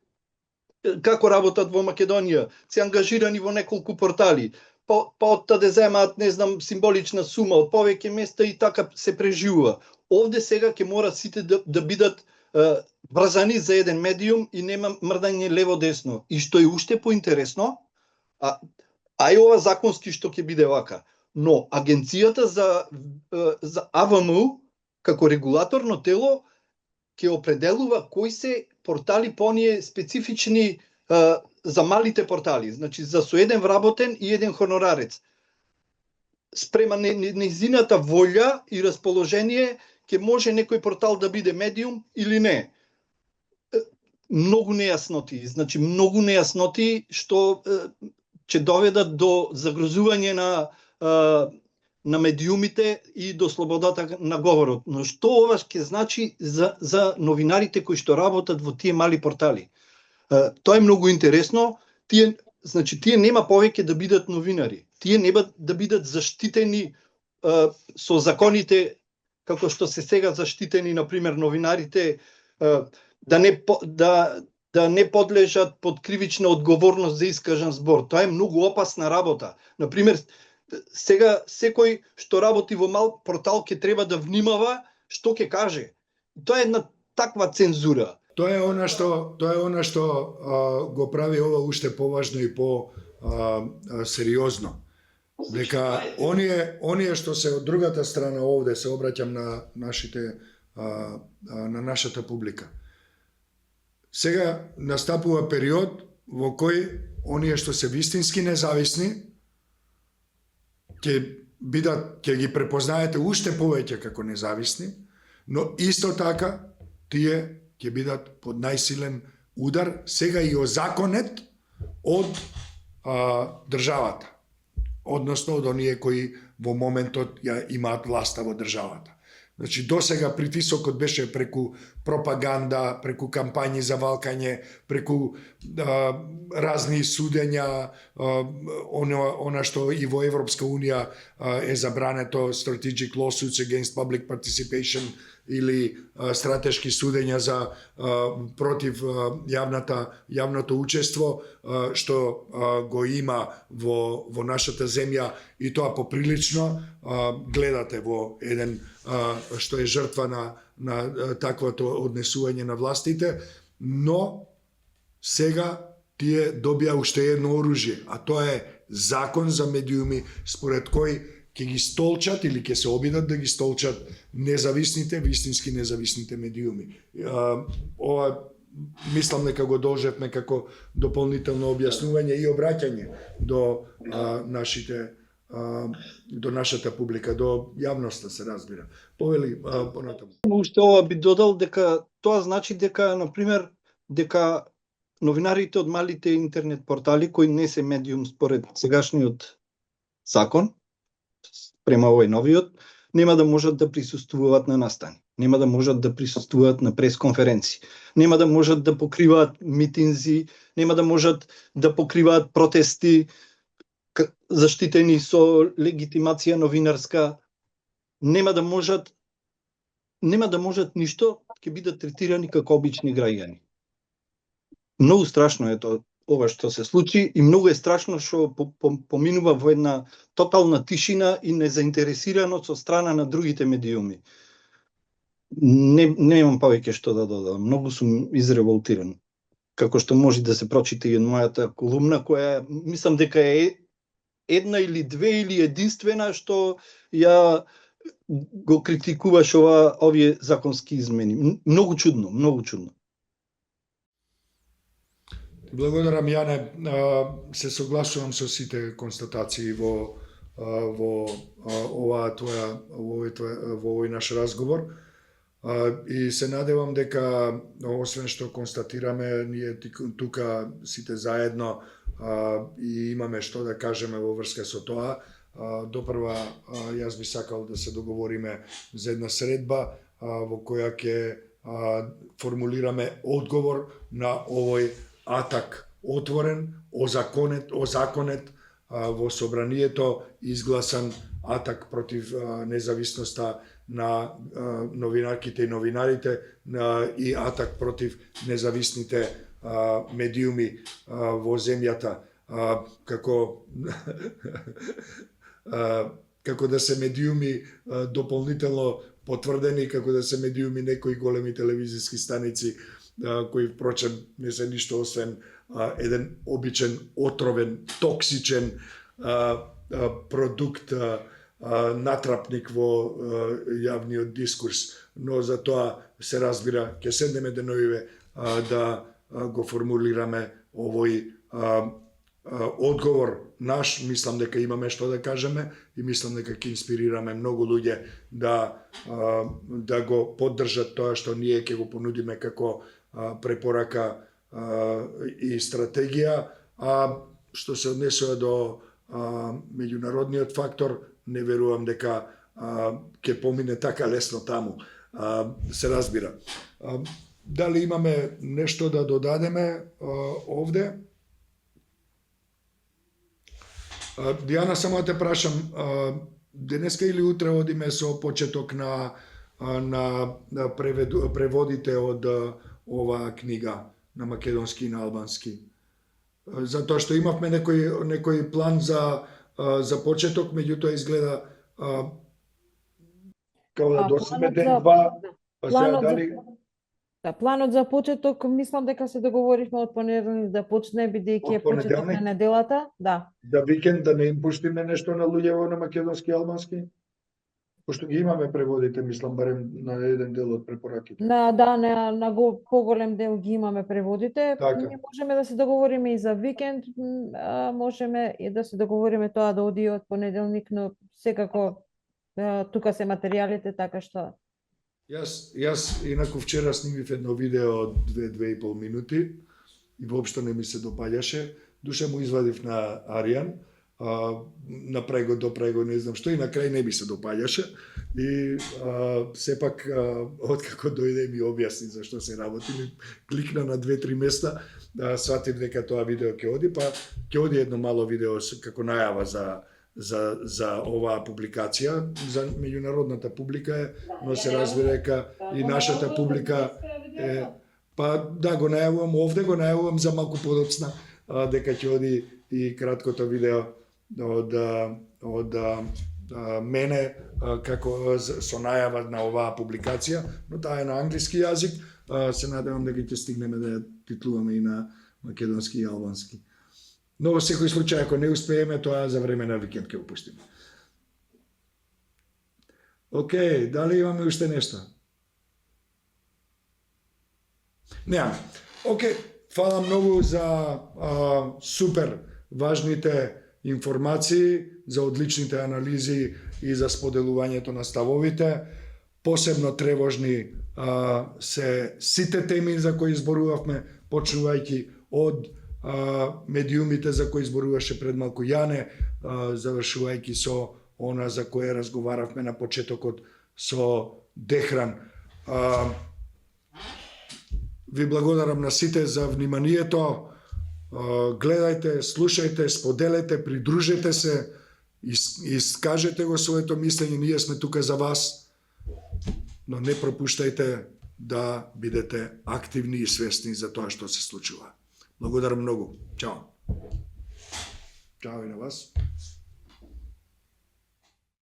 како работат во Македонија, се ангажирани во неколку портали, па од таде земаат, не знам, символична сума од повеќе места и така се преживува. Овде сега ќе мора сите да бидат врзани за еден медиум и нема мрдање лево-десно. И што е уште поинтересно, и ова законски што ќе биде вака, но агенцијата за АВМУ како регулаторно тело ќе определува кои се портали по оние специфични за малите портали, значи за со еден вработен и еден хонорарец. Спрема нејзината волја и расположение ќе може некој портал да биде медиум или не. Многу нејасноти, значи многу нејасноти што ќе доведат до загрозување на медиумите и до слободата на говорот. Но што ова ќе значи за новинарите кои што работат во тие мали портали? Тоа е многу интересно. Тие нема повеќе да бидат новинари. Тие нема да бидат заштитени со законите како што се сега заштитени, например, новинарите, да не подлежат под кривична одговорност за искажан збор. Тоа е многу опасна работа. Например, сега секој што работи во мал портал ќе треба да внимава што ќе каже. Тоа е една таква цензура. Тоа е она што го прави ова уште поважно и сериозно. Дека оние што се од другата страна овде, се обраќам на нашата публика. Сега настапува период во кој оние што се вистински независни ќе ги препознаете уште повеќе како независни, но исто така тие ќе бидат под најсилен удар сега и озаконет од државата, односно од оние кои во моментот ја имаат власта во државата. Значи, досега притисокот беше преку пропаганда, преку кампањи за валкање, преку разни судења, она што и во Европска Унија е забрането, strategic lawsuits against public participation или стратешки судења за против јавното учество што го има во нашата земја, и тоа поприлично гледате во еден што е жртва на таквото однесување на властите, но сега тие добија уште едно оружје, а тоа е закон за медиуми, според кој ќе ги столчат или ќе се обидат да ги столчат независните, вистински независните медиуми. Ова мислам дека го должевме како дополнително објаснување и обраќање до до нашата публика, до јавноста, се разбира. Повели понатаму. Уште ова би додал дека тоа значи дека, например, дека новинарите од малите интернет портали кои не се медиум според сегашниот закон, према овој новиот, нема да можат да присуствуваат на настани, нема да можат да присуствуваат на пресконференции, нема да можат да покриваат митинзи, нема да можат да покриваат протести заштитени со легитимација новинарска, нема да можат ништо, ќе бидат третирани како обични граѓани. Многу страшно е тоа. ова што се случи и многу е страшно што поминува во една тотална тишина и незаинтересираност со страна на другите медиуми. Немам повеќе што да додам. Многу сум изреволтиран. Како што може да се прочита и мојата колумна, која мислам дека е една или две или единствена што ја го критикуваш овие законски измени. Многу чудно, многу чудно. Благодарам, Јане. Се согласувам со сите констатации во овој наш разговор. И се надевам дека, освен што констатираме, ние тука сите заедно и имаме што да кажеме во врска со тоа. Допрва, јас би сакал да се договориме за една средба во која ќе формулираме одговор на овој атак отворен, озаконет во собранието, изгласан атак против независноста на новинарките и новинарите и атак против независните медиуми во земјата, како да се медиуми дополнително потврдени, како да се медиуми некои големи телевизиски станици кои впрочем не се ништо освен еден обичен, отровен, токсичен продукт, натрапник во јавниот дискурс, но за тоа се разбира, ќе седнеме деновиве да го формулираме овој одговор наш. Мислам дека имаме што да кажеме и мислам дека ќе инспирираме многу луѓе да го поддржат тоа што ние ќе го понудиме како препорака и стратегија. А што се однесува до меѓународниот фактор, не верувам дека ќе помине така лесно таму. Се разбира. Дали имаме нешто да додадеме овде? Дијана, само да те прашам, денеска или утре одиме со почеток на преводите од оваа книга на македонски и на албански? Затоа што имавме некој план за почеток, меѓутоа изгледа како да досиме ден-два, па сега дали... Да, планот за почеток, мислам дека се договоривме од понеделник да почне, бидејќи е почеток на неделата. Да. За викенд да не им пуштиме нешто на луѓето на македонски и албански? Пошто ги имаме преводите, мислам, барем на еден дел од препораките. На поголем дел ги имаме преводите. Така. Ние можеме да се договориме и за викенд, можеме и да се договориме тоа да оди од понеделник, но секако тука се материјалите, така што... Јас инаку вчера снимив едно видео од 2-2,5 минути и воопшто не ми се допаѓаше. Душа му извадив на Аријан, напрего, допрего, не знам што, и на крај не ми се допаѓаше. И сепак, откако дојде ми објасни за што се работи, ми кликна на 2-3 места, сватив дека тоа видео ќе оди, па ќе оди едно мало видео како најава за оваа публикација. За меѓународната публика е, но се разбира дека и нашата публика е... Па да, го најавувам овде, го најавувам за малку подоцна, дека ќе оди и краткото видео од мене како со најава на оваа публикација, но таа е на англиски јазик. Се надевам дека ќе стигнеме да ја титлуваме и на македонски и албански. Но во секој случај, ако не успееме, тоа за време на викенд ќе го пуштиме. Океј, дали имаме уште нешто? Немаме. Океј, фала многу за супер важните информации, за одличните анализи и за споделувањето на ставовите. Посебно тревожни се сите теми за кои зборувавме, почнувајќи од медиумите за кои зборуваше пред малку Јане, завршувајќи со она за кое разговаравме на почетокот со Дехран. Ви благодарам на сите за вниманието. Гледајте, слушајте, споделете, придружете се, искажете го своето мислење, ние сме тука за вас, но не пропуштајте да бидете активни и свесни за тоа што се случува. Благодарам многу. Чао. Чао и на вас.